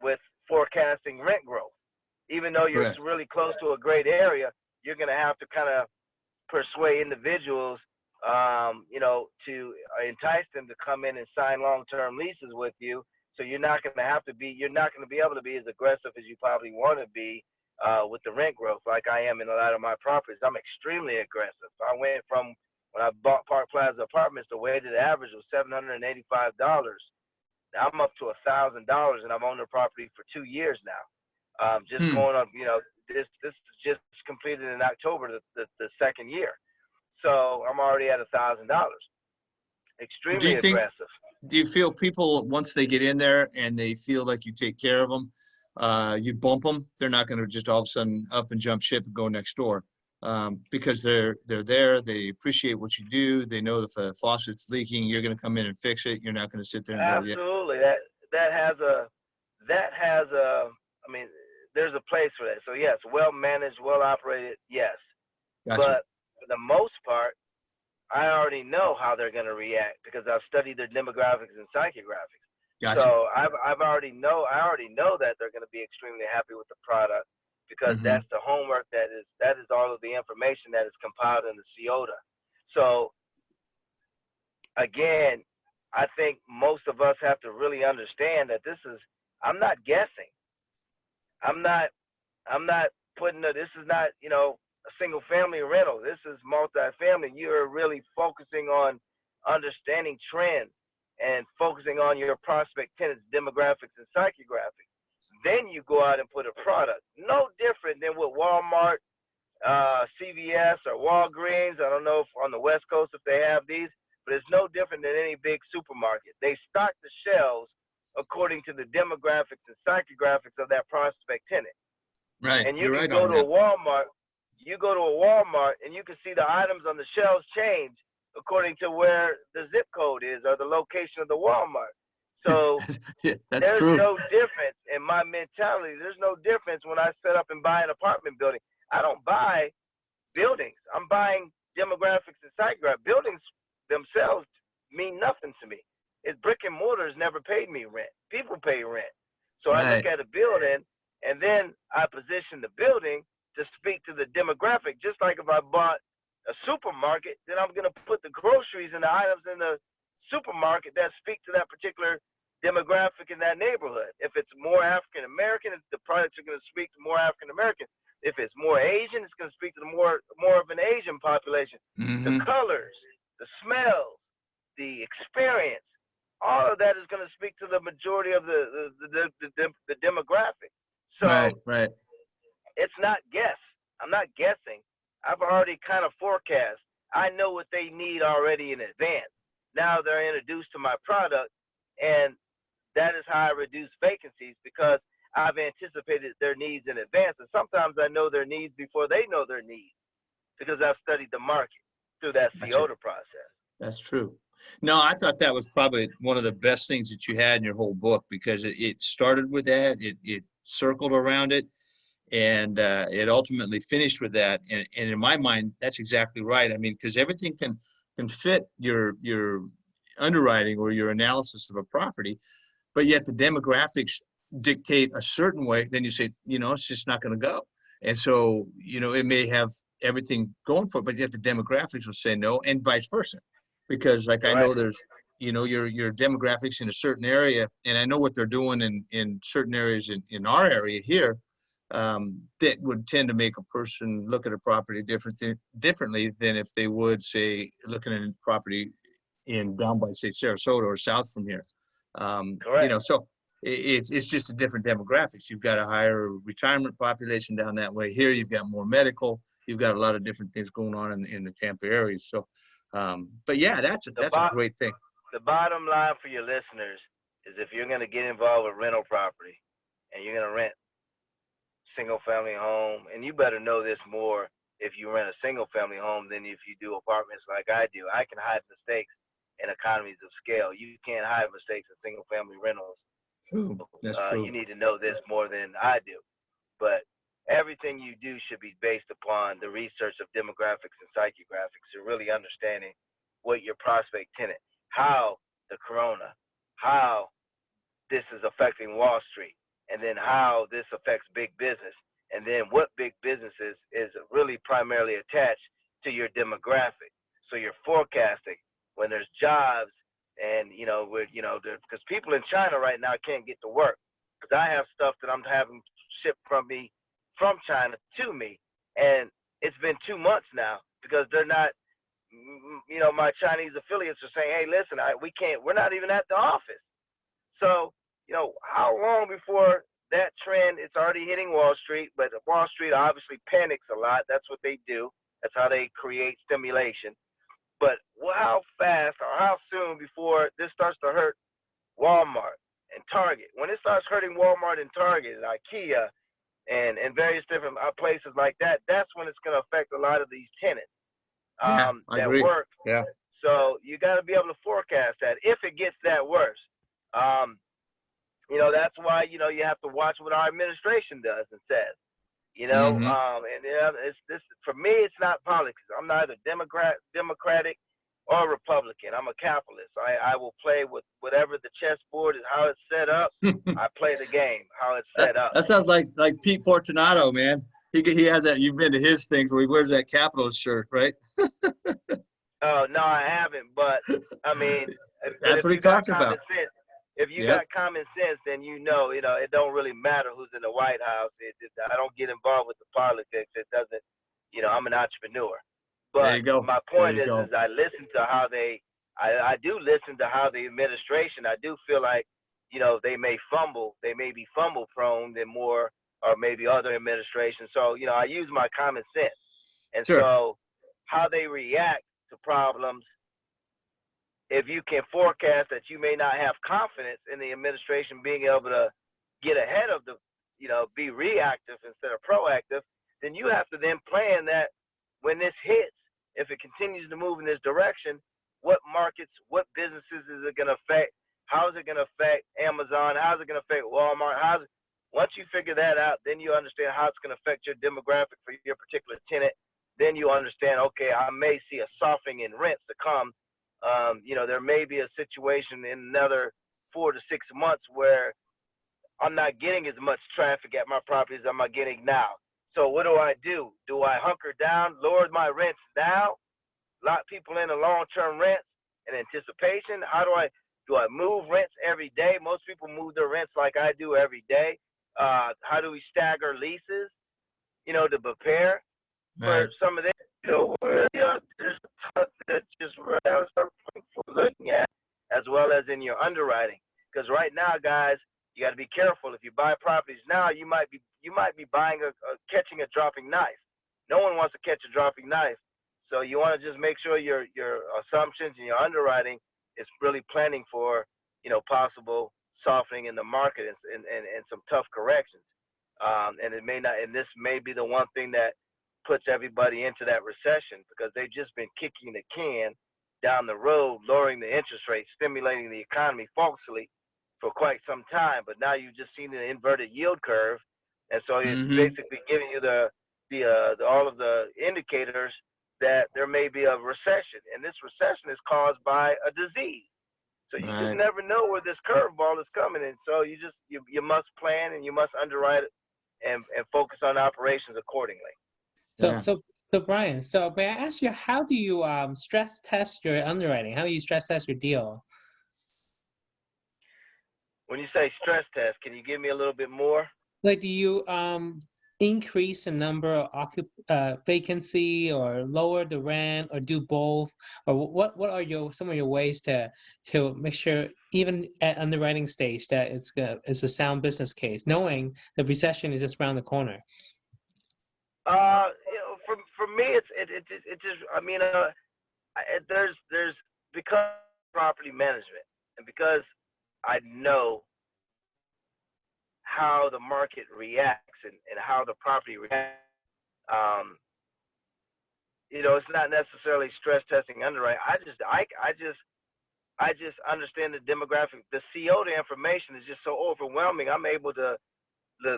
with forecasting rent growth. Even though you're Correct. really close to a great area, you're going to have to kind of persuade individuals, to entice them to come in and sign long-term leases with you. So you're not going to be able to be as aggressive as you probably want to be with the rent growth like I am in a lot of my properties. I'm extremely aggressive. I went from when I bought Park Plaza Apartments, the weighted average was $785. Now I'm up to $1,000, and I've owned the property for 2 years now. Going on, this is just completed in October, the second year. So I'm already at $1,000. Extremely aggressive. Do you feel people, once they get in there and they feel like you take care of them, you bump them? They're not going to just all of a sudden up and jump ship and go next door, because they're there. They appreciate what you do. They know if a faucet's leaking, you're going to come in and fix it. You're not going to sit there and absolutely. That has a. I mean, there's a place for that. So yes, well managed, well operated, yes. Gotcha. But for the most part, I already know how they're going to react because I've studied their demographics and psychographics. Gotcha. So I already know that they're going to be extremely happy with the product because that's the homework that is all of the information that is compiled in the CIOTA. So again, I think most of us have to really understand that I'm not guessing. I'm not putting this is not, a single family rental. This is multifamily. You're really focusing on understanding trends and focusing on your prospect tenants' demographics and psychographics. Then you go out and put a product. No different than what Walmart, CVS, or Walgreens. I don't know if on the West Coast if they have these, but it's no different than any big supermarket. They stock the shelves according to the demographics and psychographics of that prospect tenant. Right. And you can go to a Walmart. You go to a Walmart and you can see the items on the shelves change according to where the zip code is or the location of the Walmart. So there's true. no difference in my mentality. There's no difference when I set up and buy an apartment building. I don't buy buildings. I'm buying demographics and psychographics. Buildings themselves mean nothing to me. It's brick and mortar has never paid me rent. People pay rent. So I look at a building and then I position the building to speak to the demographic. Just like if I bought a supermarket, then I'm going to put the groceries and the items in the supermarket that speak to that particular demographic in that neighborhood. If it's more African American, the products are going to speak to more African American. If it's more Asian, it's going to speak to the more of an Asian population. The colors, the smells, the experience, all of that is going to speak to the majority of the demographic. So Right. it's not guess. I'm not guessing. I've already kind of forecast. I know what they need already in advance. Now they're introduced to my product, and that is how I reduce vacancies, because I've anticipated their needs in advance. And sometimes I know their needs before they know their needs, because I've studied the market through that COTA process. That's true. No, I thought that was probably one of the best things that you had in your whole book, because it started with that, it circled around it, and it ultimately finished with that. And in my mind, that's exactly right. I mean, because everything can fit your underwriting or your analysis of a property, but yet the demographics dictate a certain way. Then you say, it's just not going to go. And so, it may have everything going for it, but yet the demographics will say no, and vice versa. Because like I know there's, your demographics in a certain area, and I know what they're doing in certain areas in our area here, that would tend to make a person look at a property differently than if they would, say, looking at a property down by, say, Sarasota or south from here. Correct. So it's just a different demographics. You've got a higher retirement population down that way. Here you've got more medical. You've got a lot of different things going on in the Tampa area. So, but yeah, that's a great thing. The bottom line for your listeners is, if you're going to get involved with rental property and you're going to rent single family home, and you better know this more if you rent a single family home than if you do apartments like I do. I can hide mistakes in economies of scale. You can't hide mistakes in single family rentals. That's true. You need to know this more than I do. But everything you do should be based upon the research of demographics and psychographics, and really understanding what your prospect tenant, how the corona, how this is affecting Wall Street, and then how this affects big business, and then what big businesses is really primarily attached to your demographic. So you're forecasting when there's jobs, and because people in China right now can't get to work, because I have stuff that I'm having shipped from China to me, and it's been 2 months now, because they're not, my Chinese affiliates are saying, hey, listen, we're not even at the office. So, how long before that trend, it's already hitting Wall Street, but Wall Street obviously panics a lot. That's what they do. That's how they create stimulation. But how fast or how soon before this starts to hurt Walmart and Target? When it starts hurting Walmart and Target and IKEA and various different places like that, that's when it's going to affect a lot of these tenants I agree. work. Yeah. So you got to be able to forecast that if it gets that worse. That's why, you have to watch what our administration does and says, it's this, for me, it's not politics. I'm neither Democratic or Republican. I'm a capitalist. I will play with whatever the chessboard is, how it's set up. I play the game, how it's set up. That sounds like Pete Fortunato, man. He has that. You've been to his things where he wears that Capitals shirt, right? Oh, no, I haven't. But I mean, that's what he talks about. If you got common sense, then it don't really matter who's in the White House. I don't get involved with the politics. It doesn't, I'm an entrepreneur. But there you go. My point is I listen to how I do listen to how the administration, I do feel like, they may be fumble prone than more, or maybe other administrations. So, I use my common sense. And so how they react to problems, if you can forecast that you may not have confidence in the administration being able to get ahead of be reactive instead of proactive, then you have to then plan that when this hits, if it continues to move in this direction, what markets, what businesses is it going to affect? How is it going to affect Amazon? How is it going to affect Walmart? Once you figure that out, then you understand how it's going to affect your demographic for your particular tenant. Then you understand, okay, I may see a softening in rents to come. There may be a situation in another 4 to 6 months where I'm not getting as much traffic at my property as I'm getting now. So what do I do? Do I hunker down, lower my rents now, lock people in a long-term rents in anticipation? Do I move rents every day? Most people move their rents like I do every day. How do we stagger leases, to prepare for some of this? There's stuff that just looking at. as well as in your underwriting. Because right now, guys, you got to be careful. If you buy properties now, you might be buying catching a dropping knife. No one wants to catch a dropping knife. So you want to just make sure your assumptions and your underwriting is really planning for, possible softening in the market and some tough corrections. And it may not, and this may be the one thing that puts everybody into that recession, because they've just been kicking the can down the road, lowering the interest rate, stimulating the economy falsely for quite some time. But now you've just seen the inverted yield curve, and so it's basically giving you all of the indicators that there may be a recession, and this recession is caused by a disease. So you just never know where this curveball is coming, and so you must plan and you must underwrite it and focus on operations accordingly. So Bryan, may I ask you, how do you stress test your underwriting? How do you stress test your deal? When you say stress test, can you give me a little bit more? Like, do you increase the number of vacancy, or lower the rent, or do both? Or what are some of your ways to make sure, even at underwriting stage, that it's a sound business case, knowing the recession is just around the corner? For me, it just, I mean, there's because property management, and because I know how the market reacts and how the property reacts. It's not necessarily stress testing underwriting. I just understand the demographic. The COTA information is just so overwhelming. I'm able to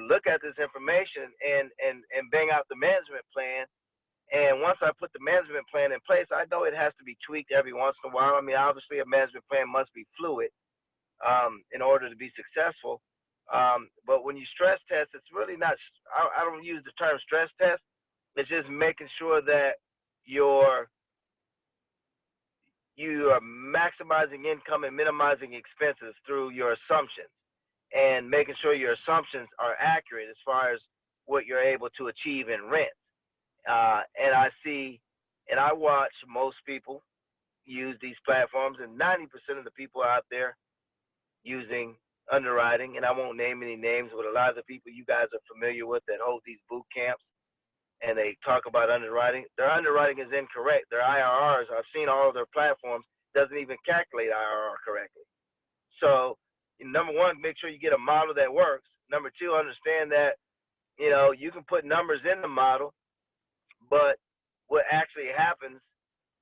look at this information and bang out the management plan. And once I put the management plan in place, I know it has to be tweaked every once in a while. I mean, obviously a management plan must be fluid in order to be successful. But when you stress test, it's really not, I don't use the term stress test. It's just making sure that you are maximizing income and minimizing expenses through your assumptions, and making sure your assumptions are accurate as far as what you're able to achieve in rent. And I see, and I watch most people use these platforms, and 90% of the people out there using underwriting, and I won't name any names, but a lot of the people you guys are familiar with that hold these boot camps and they talk about underwriting, their underwriting is incorrect. Their IRRs, I've seen all of their platforms, doesn't even calculate IRR correctly. So, number one, make sure you get a model that works. Number two, understand that, you can put numbers in the model, but what actually happens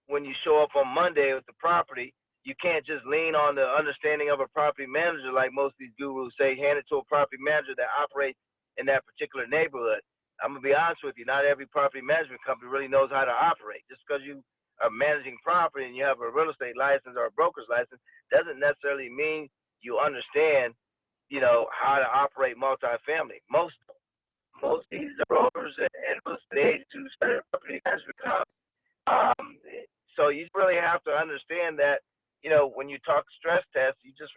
when you show up on Monday with the property, you can't just lean on the understanding of a property manager like most of these gurus say, hand it to a property manager that operates in that particular neighborhood. I'm going to be honest with you, not every property management company really knows how to operate. Just because you are managing property and you have a real estate license or a broker's license doesn't necessarily mean you understand, how to operate multifamily. Most of these brokers and real estate agents who started property management companies. So you really have to understand that, when you talk stress tests, you just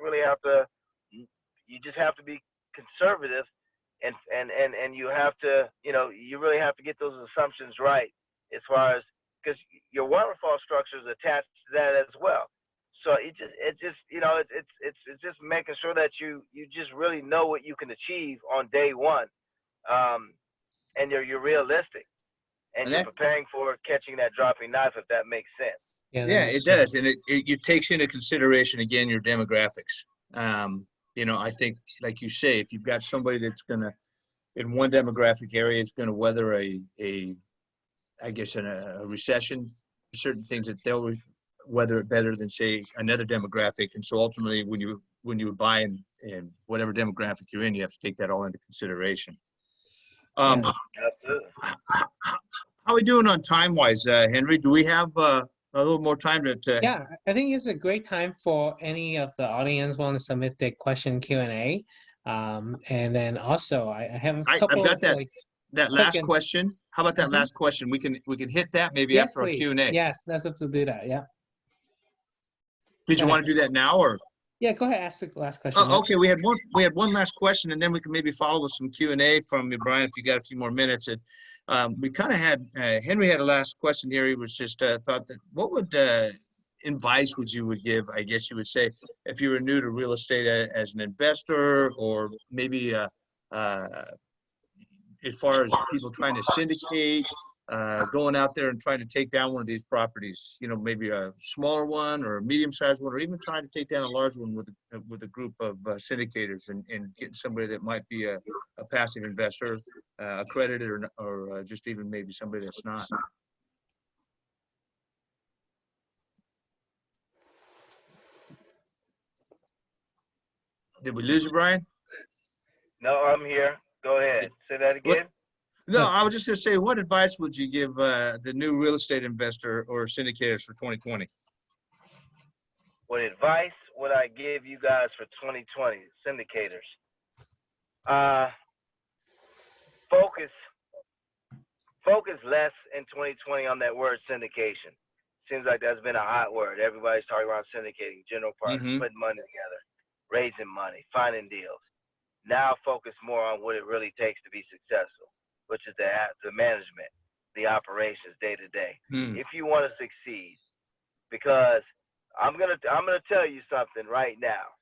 have to be conservative, and you have to, you really have to get those assumptions right, as far as, because your waterfall structure is attached to that as well. So it's just making sure that you just really know what you can achieve on day one, and you're realistic, and you're preparing for catching that dropping knife, if that makes sense. Yeah, it does, and it takes into consideration again your demographics. I think, like you say, if you've got somebody that's gonna, in one demographic area, is gonna weather a recession, certain things that they'll weather it better than, say, another demographic. And so ultimately, when you buy in whatever demographic you're in, you have to take that all into consideration. Absolutely. How are we doing on time wise, Henry? Do we have a little more time to? Yeah, I think it's a great time for any of the audience want to submit their question Q&A. And then also I have a couple. I've got that last question. How about that last question? We can hit that maybe after our Q&A. Yes, let's have to do that. Yeah. Did you want to do that now, or? Yeah, go ahead. Ask the last question. Oh, okay, we had one last question, and then we can maybe follow with some Q&A from you, Bryan, if you got a few more minutes. And we kind of had Henry had a last question here. He was just thought that what would advice would you would give, I guess you would say, if you were new to real estate as an investor, or maybe as far as people trying to syndicate, going out there and trying to take down one of these properties, you know, maybe a smaller one or a medium-sized one, or even trying to take down a large one with a group of syndicators, and getting somebody that might be a passive investor, accredited, or just even maybe somebody that's not. Did we lose you, Bryan? No, I'm here. Go ahead. Say that again. No, I was just going to say, what advice would you give the new real estate investor or syndicators for 2020? What advice would I give you guys for 2020, syndicators? Focus less in 2020 on that word syndication. Seems like that's been a hot word. Everybody's talking about syndicating, general partners, putting money together, raising money, finding deals. Now focus more on what it really takes to be successful, which is the management, the operations day to day. If you want to succeed, because I'm gonna tell you something right now.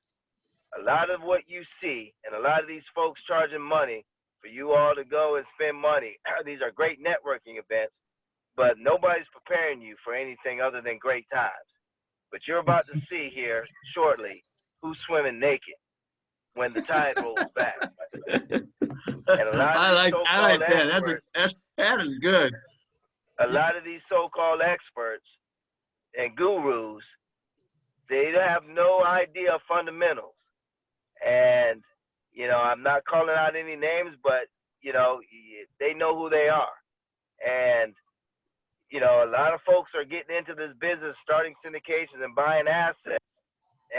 A lot of what you see, and a lot of these folks charging money for you all to go and spend money, these are great networking events, but nobody's preparing you for anything other than great times. But you're about to see here shortly who's swimming naked when the tide rolls back. And a lot of I like that. experts, That is good. a lot of these so-called experts and gurus, they have no idea of fundamentals. And, you know, I'm not calling out any names, but, you know, they know who they are. And, you know, a lot of folks are getting into this business, starting syndications and buying assets.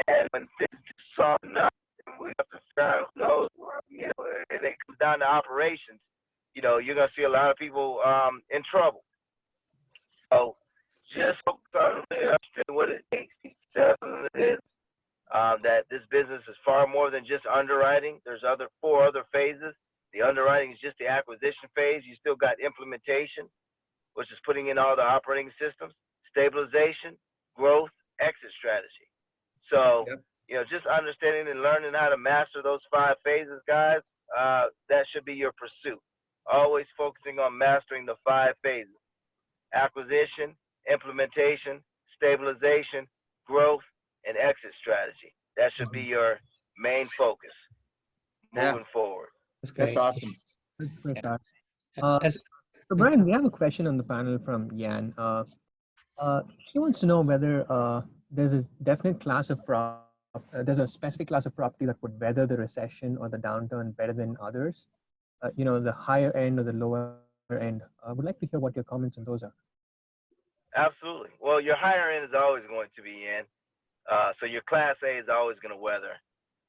And when things soften up, we have to figure out who knows, you know, and it comes down to operations, you know, you're going to see a lot of people in trouble. So just focus on what it takes to it is. That this business is far more than just underwriting. There's four other phases. The underwriting is just the acquisition phase. You still got implementation, which is putting in all the operating systems, stabilization, growth, exit strategy. So, you know, just understanding and learning how to master those 5 phases, guys, that should be your pursuit. Always focusing on mastering the 5 phases: acquisition, implementation, stabilization, growth, and exit strategy. That should be your main focus moving forward. That's great. That's awesome. So Bryan, we have a question on the panel from Yan. He wants to know whether there's a definite class of there's a specific class of property that would weather the recession or the downturn better than others. You know, the higher end or the lower end. I would like to hear what your comments on those are. Absolutely. Well, your higher end is always going to be in. So your class A is always going to weather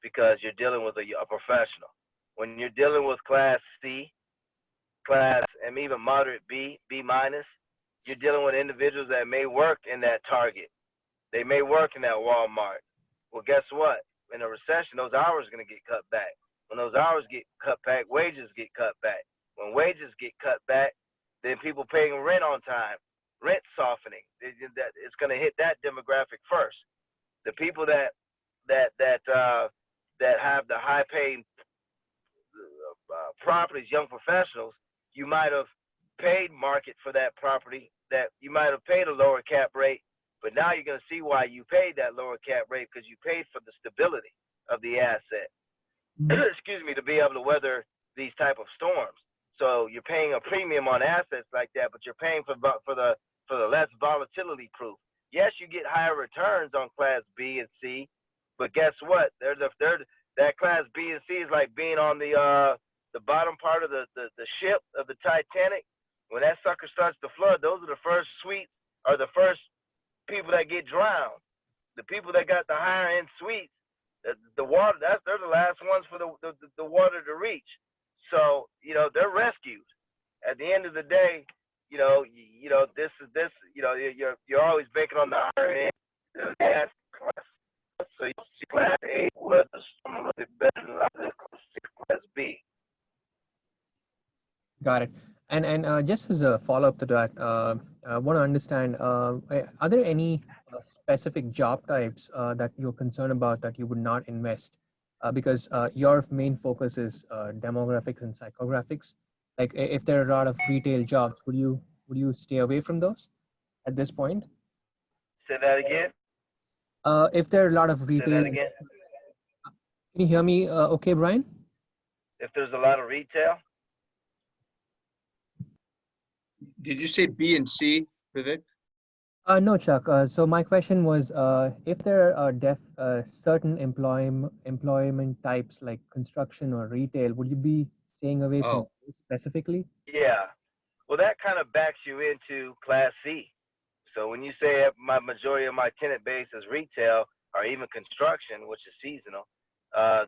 because you're dealing with a professional. When you're dealing with class C, and even moderate B, B minus, you're dealing with individuals that may work in that Target. They may work in that Walmart. Well, guess what? In a recession, those hours are going to get cut back. When those hours get cut back, wages get cut back. When wages get cut back, then people paying rent on time, rent softening. It's going to hit that demographic first. The people that have the high-paying properties, young professionals, you might have paid market for that property, that you might have paid a lower cap rate, but now you're going to see why you paid that lower cap rate, because you paid for the stability of the asset. Excuse me, to be able to weather these type of storms. So you're paying a premium on assets like that, but you're paying for the less volatility proof. Yes, you get higher returns on class B and C, but guess what? That class B and C is like being on the bottom part of the ship of the Titanic. When that sucker starts to flood, those are the first suites, or the first people that get drowned. The people that got the higher end suites, the water, they're the last ones for the water to reach. So, you know, they're rescued. At the end of the day, you know, this, you know, you're always banking on the higher end. So you see class A was better than class B. Got it. And just as a follow-up to that, I want to understand, are there any specific job types that you're concerned about that you would not invest? Because your main focus is demographics and psychographics. Like if there are a lot of retail jobs, would you stay away from those at this point? Say that again. If there are a lot of Say retail, that again. can you hear me? Okay, Brian. If there's a lot of retail, Did you say B and C, Vivek? No, Chuck. So my question was, if there are certain employment types like construction or retail, would you be staying away from Oh, those specifically? yeah. Well, that kind of backs you into Class C. So when you say my majority of my tenant base is retail or even construction, which is seasonal,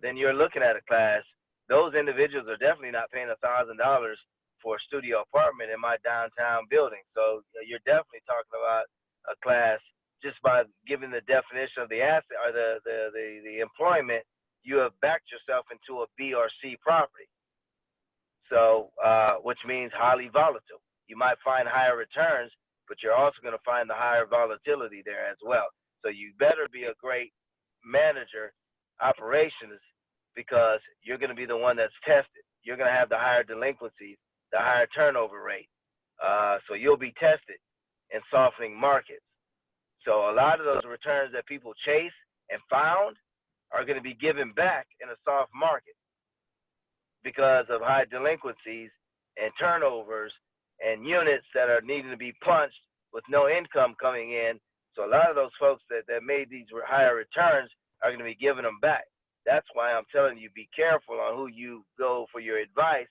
then you're looking at a class. Those individuals are definitely not paying $1,000 for a studio apartment in my downtown building. So you're definitely talking about a class just by giving the definition of the asset or the employment. You have backed yourself into a B or C property. So, which means highly volatile. You might find higher returns, but you're also going to find the higher volatility there as well. So you better be a great manager, operations, because you're going to be the one that's tested. You're going to have the higher delinquencies, the higher turnover rate. So you'll be tested in softening markets. So a lot of those returns that people chase and found are going to be given back in a soft market because of high delinquencies and turnovers and units that are needing to be punched with no income coming in. So a lot of those folks that made these higher returns are going to be giving them back. That's why I'm telling you, be careful on who you go for your advice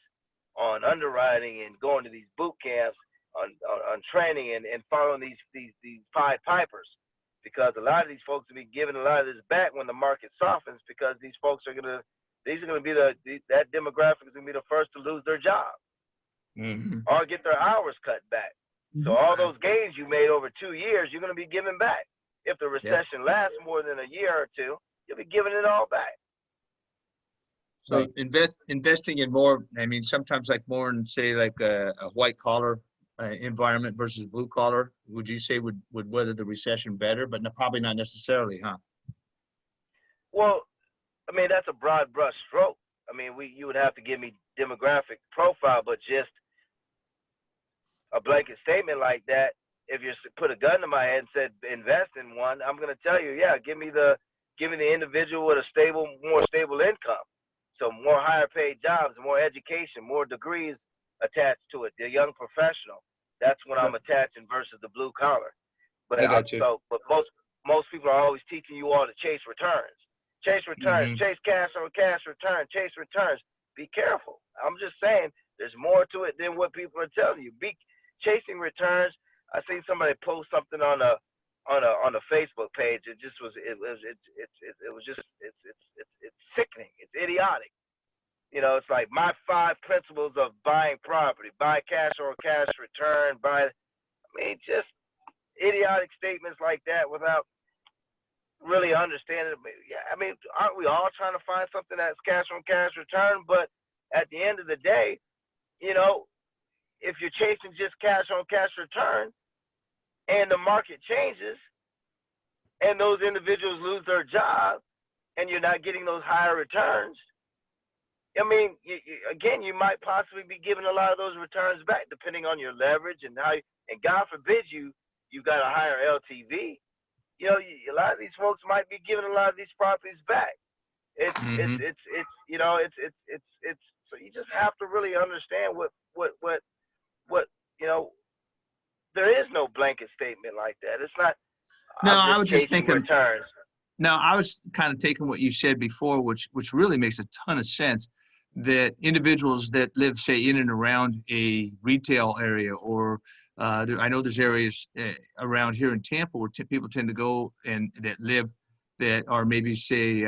on underwriting and going to these boot camps on training and following these Pied Pipers, because a lot of these folks will be giving a lot of this back when the market softens, because these folks are going to, these are going to be that demographic is going to be the first to lose their job or get their hours cut back. So all those gains you made over 2 years, you're going to be giving back. If the recession lasts more than a year or two, you'll be giving it all back. So investing in more, I mean, sometimes like more in say like a white collar environment versus blue collar, would you say would weather the recession better, but probably not necessarily, huh? Well, I mean, that's a broad brush stroke. I mean, you would have to give me demographic profile, but just a blanket statement like that, if you put a gun to my head and said invest in one, I'm going to tell you, yeah, give me the individual with a more stable income. So more higher paid jobs, more education, more degrees attached to it. The young professional. That's what I'm attaching versus the blue collar. But I got you. But most people are always teaching you all to chase returns. Chase returns, chase cash on cash return, chase returns. Be careful. I'm just saying there's more to it than what people are telling you. Be chasing returns. I seen somebody post something on a Facebook page. It just was it's sickening. It's idiotic. You know, it's like my 5 principles of buying property: buy cash or cash return. I mean, just idiotic statements like that without really understanding. Yeah, I mean, aren't we all trying to find something that's cash on cash return? But at the end of the day, you know, if you're chasing just cash on cash return and the market changes and those individuals lose their job and you're not getting those higher returns, I mean, again, you might possibly be giving a lot of those returns back depending on your leverage and how, and God forbid you've got a higher LTV. You know, a lot of these folks might be giving a lot of these properties back. It's you know, it's so you just have to really understand what you know. There is no blanket statement like that. It's not. No, I was just thinking returns. No, I was kind of taking what you said before, which really makes a ton of sense, that individuals that live, say, in and around a retail area, or I know there's areas around here in Tampa where people tend to go and that are maybe, say,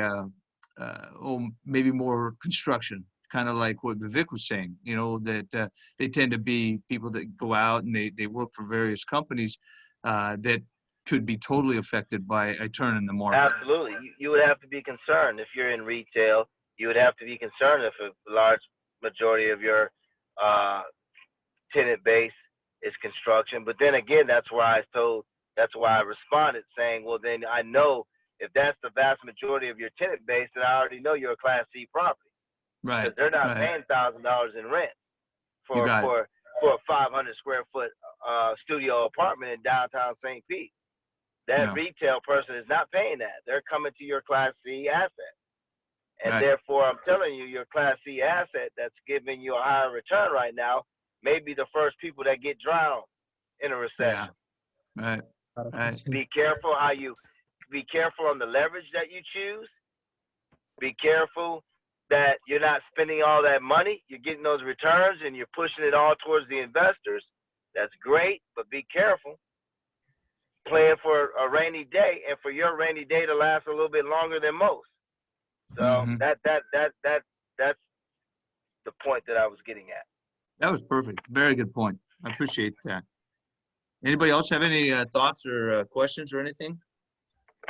maybe more construction, kind of like what Vivek was saying, you know, that they tend to be people that go out and they work for various companies that could be totally affected by a turn in the market. Absolutely. You would have to be concerned if you're in retail. You would have to be concerned if a large majority of your tenant base is construction. But then again, that's where I told That's why I responded saying, well, then I know if that's the vast majority of your tenant base, then I already know you're a Class C property. Right. Because they're not Right. paying $1,000 in rent You got it. for a 500 square foot studio apartment in downtown St. Pete. That No. retail person is not paying that. They're coming to your Class C asset. And Right. therefore, I'm telling you, your Class C asset that's giving you a higher return right now may be the first people that get drowned in a recession. Yeah. Right. Right. Be careful be careful on the leverage that you choose. Be careful that you're not spending all that money. You're getting those returns and you're pushing it all towards the investors. That's great, but be careful. Plan for a rainy day, and for your rainy day to last a little bit longer than most. So Mhm. that's the point that I was getting at. That was perfect. Very good point. I appreciate that. Anybody else have any thoughts or questions or anything?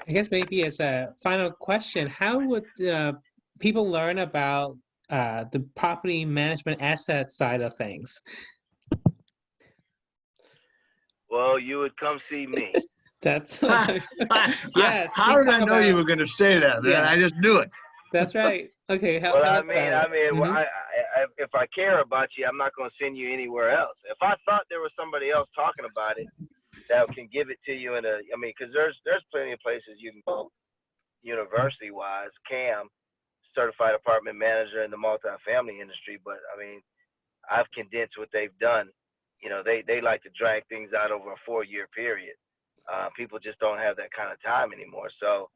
I guess maybe as a final question, how would people learn about the property management asset side of things? Well, you would come see me. That's yes. How please did I talk know you about- were going to say that, man? Yeah. I just knew it. That's right. Okay, Well, tell I us mean, about it. well, Mhm. if I care about you, I'm not going to send you anywhere else. If I thought there was somebody else talking about it that can give it to you because there's plenty of places you can go, university wise, CAM, certified apartment manager in the multifamily industry. But I mean, I've condensed what they've done. They like to drag things out over a 4-year period. People just don't have that kind of time anymore. So,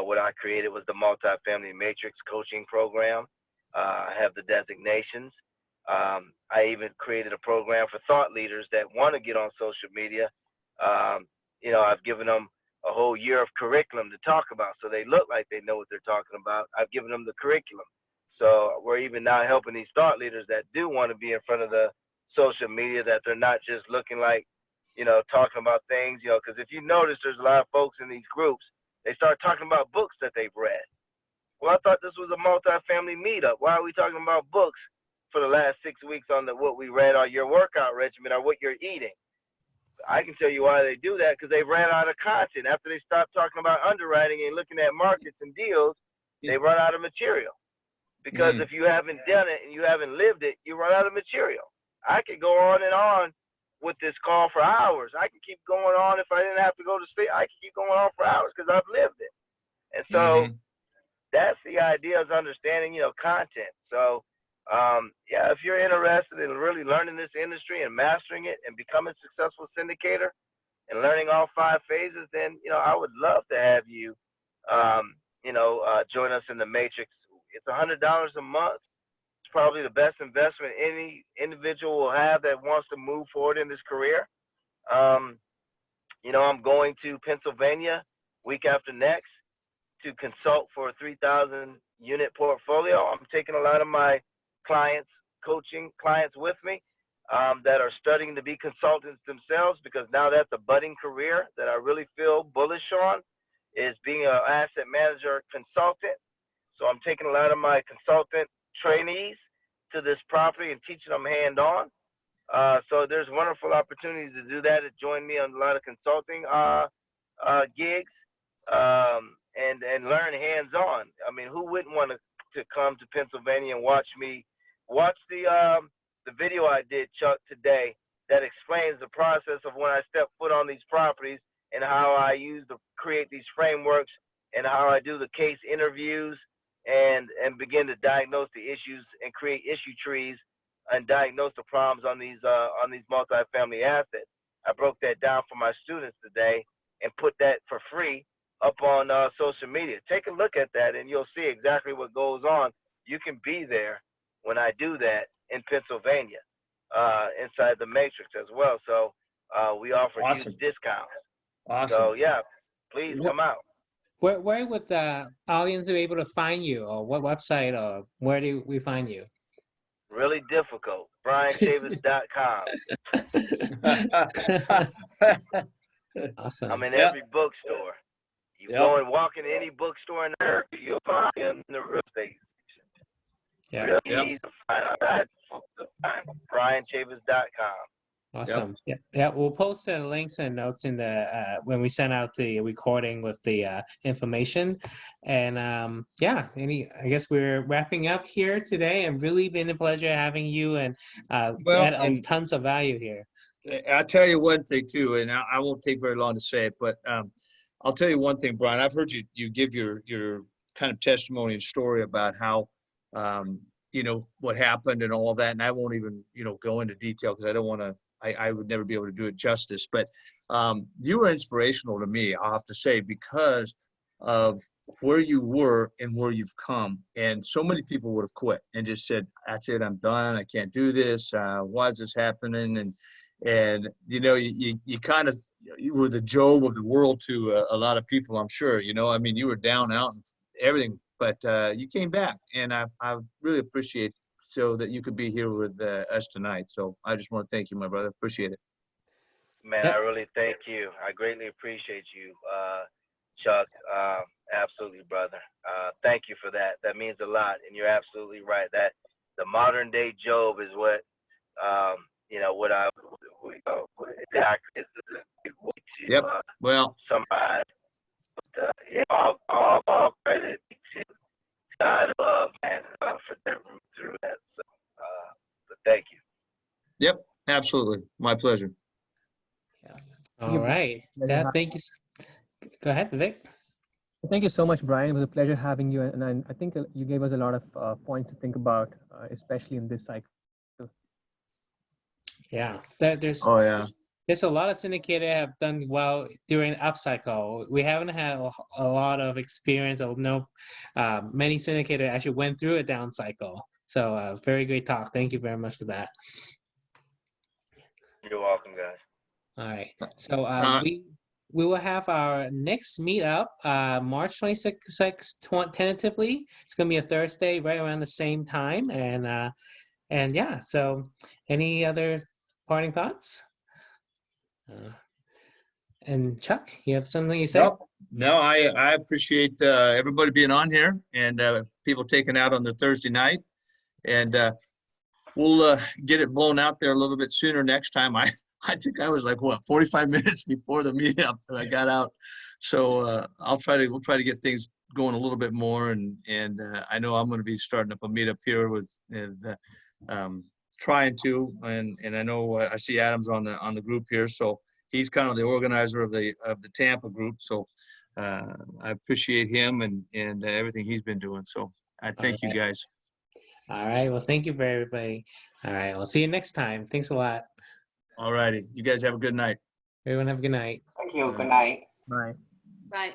what I created was the Multifamily Matrix coaching program. I have the designations. I even created a program for thought leaders that want to get on social media. I've given them a whole year of curriculum to talk about, so they look like they know what they're talking about. I've given them the curriculum. So we're even now helping these thought leaders that do want to be in front of the social media, that they're not just looking like, talking about things, because if you notice, there's a lot of folks in these groups, they start talking about books that they've read. Well, I thought this was a multifamily meetup. Why are we talking about books for the last 6 weeks on what we read or your workout regimen or what you're eating? I can tell you why they do that, because they ran out of content. After they stopped talking about underwriting and looking at markets and deals, they run out of material. Because if you haven't done it and you haven't lived it, you run out of material. I could go on and on with this call for hours. I could keep going on if I didn't have to go to sleep. I could keep going on for hours because I've lived it. And so that's the idea, is understanding, content. So, if you're interested in really learning this industry and mastering it and becoming a successful syndicator and learning all 5 phases, then, I would love to have you, join us in the Matrix. It's $100 a month. It's probably the best investment any individual will have that wants to move forward in his career. I'm going to Pennsylvania week after next to consult for a 3,000 unit portfolio. I'm taking a lot of my coaching clients with me that are studying to be consultants themselves, because now that's a budding career that I really feel bullish on, is being an asset manager consultant. So I'm taking a lot of my consultant trainees to this property and teaching them hand-on. So there's wonderful opportunities to do that, to join me on a lot of consulting gigs and learn hands-on. I mean, who wouldn't want to come to Pennsylvania and watch the video I did, Chuck, today, that explains the process of when I step foot on these properties and how I use to create these frameworks and how I do the case interviews and begin to diagnose the issues and create issue trees and diagnose the problems on these multifamily assets. I broke that down for my students today and put that for free up on social media. Take a look at that and you'll see exactly what goes on. You can be there when I do that in Pennsylvania, inside the Matrix as well. So we offer huge discounts. Awesome. So yeah, please come out. Where would the audience be able to find you, or what website, or where do we find you? Really difficult. BryanChavis.com. Awesome. I'm in every bookstore. You go and walk in any bookstore in America, you'll find me in the real estate section. Yeah. Really easy to find out. BryanChavis.com. Awesome. Yeah, yeah. We'll post the links and notes in the when we send out the recording with the information. And yeah, I guess we're wrapping up here today. And really been a pleasure having you and Well, add and tons of value here. I'll tell you one thing too, and I won't take very long to say it, but I'll tell you one thing, Brian. I've heard you give your kind of testimony and story about how what happened and all of that, and I won't even go into detail because I don't want to. I would never be able to do it justice, but you were inspirational to me, I'll have to say, because of where you were and where you've come. And so many people would have quit and just said, that's it, I'm done. I can't do this. Why is this happening? And you kind of, you were the Job of the world to a lot of people, I'm sure. I mean, you were down, out, and everything, but you came back, and I really appreciate so that you could be here with us tonight. So I just want to thank you, my brother. Appreciate it. Man, Yep. I really thank you. I greatly appreciate you, Chuck. Absolutely, brother. Thank you for that. That means a lot, and you're absolutely right. That the modern day Job is what what I exactly. Yep. Well, Somebody, all credit to God above, man, for delivering through that. So thank you. yep, absolutely. My pleasure. All right. Thank you. Go ahead, Vivek. Thank you so much, Brian. It was a pleasure having you, and I think you gave us a lot of points to think about, especially in this cycle. Yeah, there's Oh, yeah. a lot of syndicated have done well during upcycle. We haven't had a lot of experience of many syndicated actually went through a down cycle. So very great talk. Thank you very much for that. You're welcome, guys. All right. So we will have our next meetup March 26th, tentatively. It's going to be a Thursday right around the same time. And yeah, so any other parting thoughts? And Chuck, you have something you say? Nope. No, I appreciate everybody being on here and people taking out on their Thursday night. And we'll get it blown out there a little bit sooner next time. I think I was like, 45 minutes before the meetup and I got out. So we'll try to get things going a little bit more. And I know I'm going to be starting up a meetup here with trying to, and I know I see Adam's on the group here. So he's kind of the organizer of the Tampa group. So I appreciate him and everything he's been doing. So I thank you guys. All right. Well, thank you for everybody. All right. We'll see you next time. Thanks a lot. All righty. You guys have a good night. Everyone have a good night. Thank you. Good night. Bye. Bye.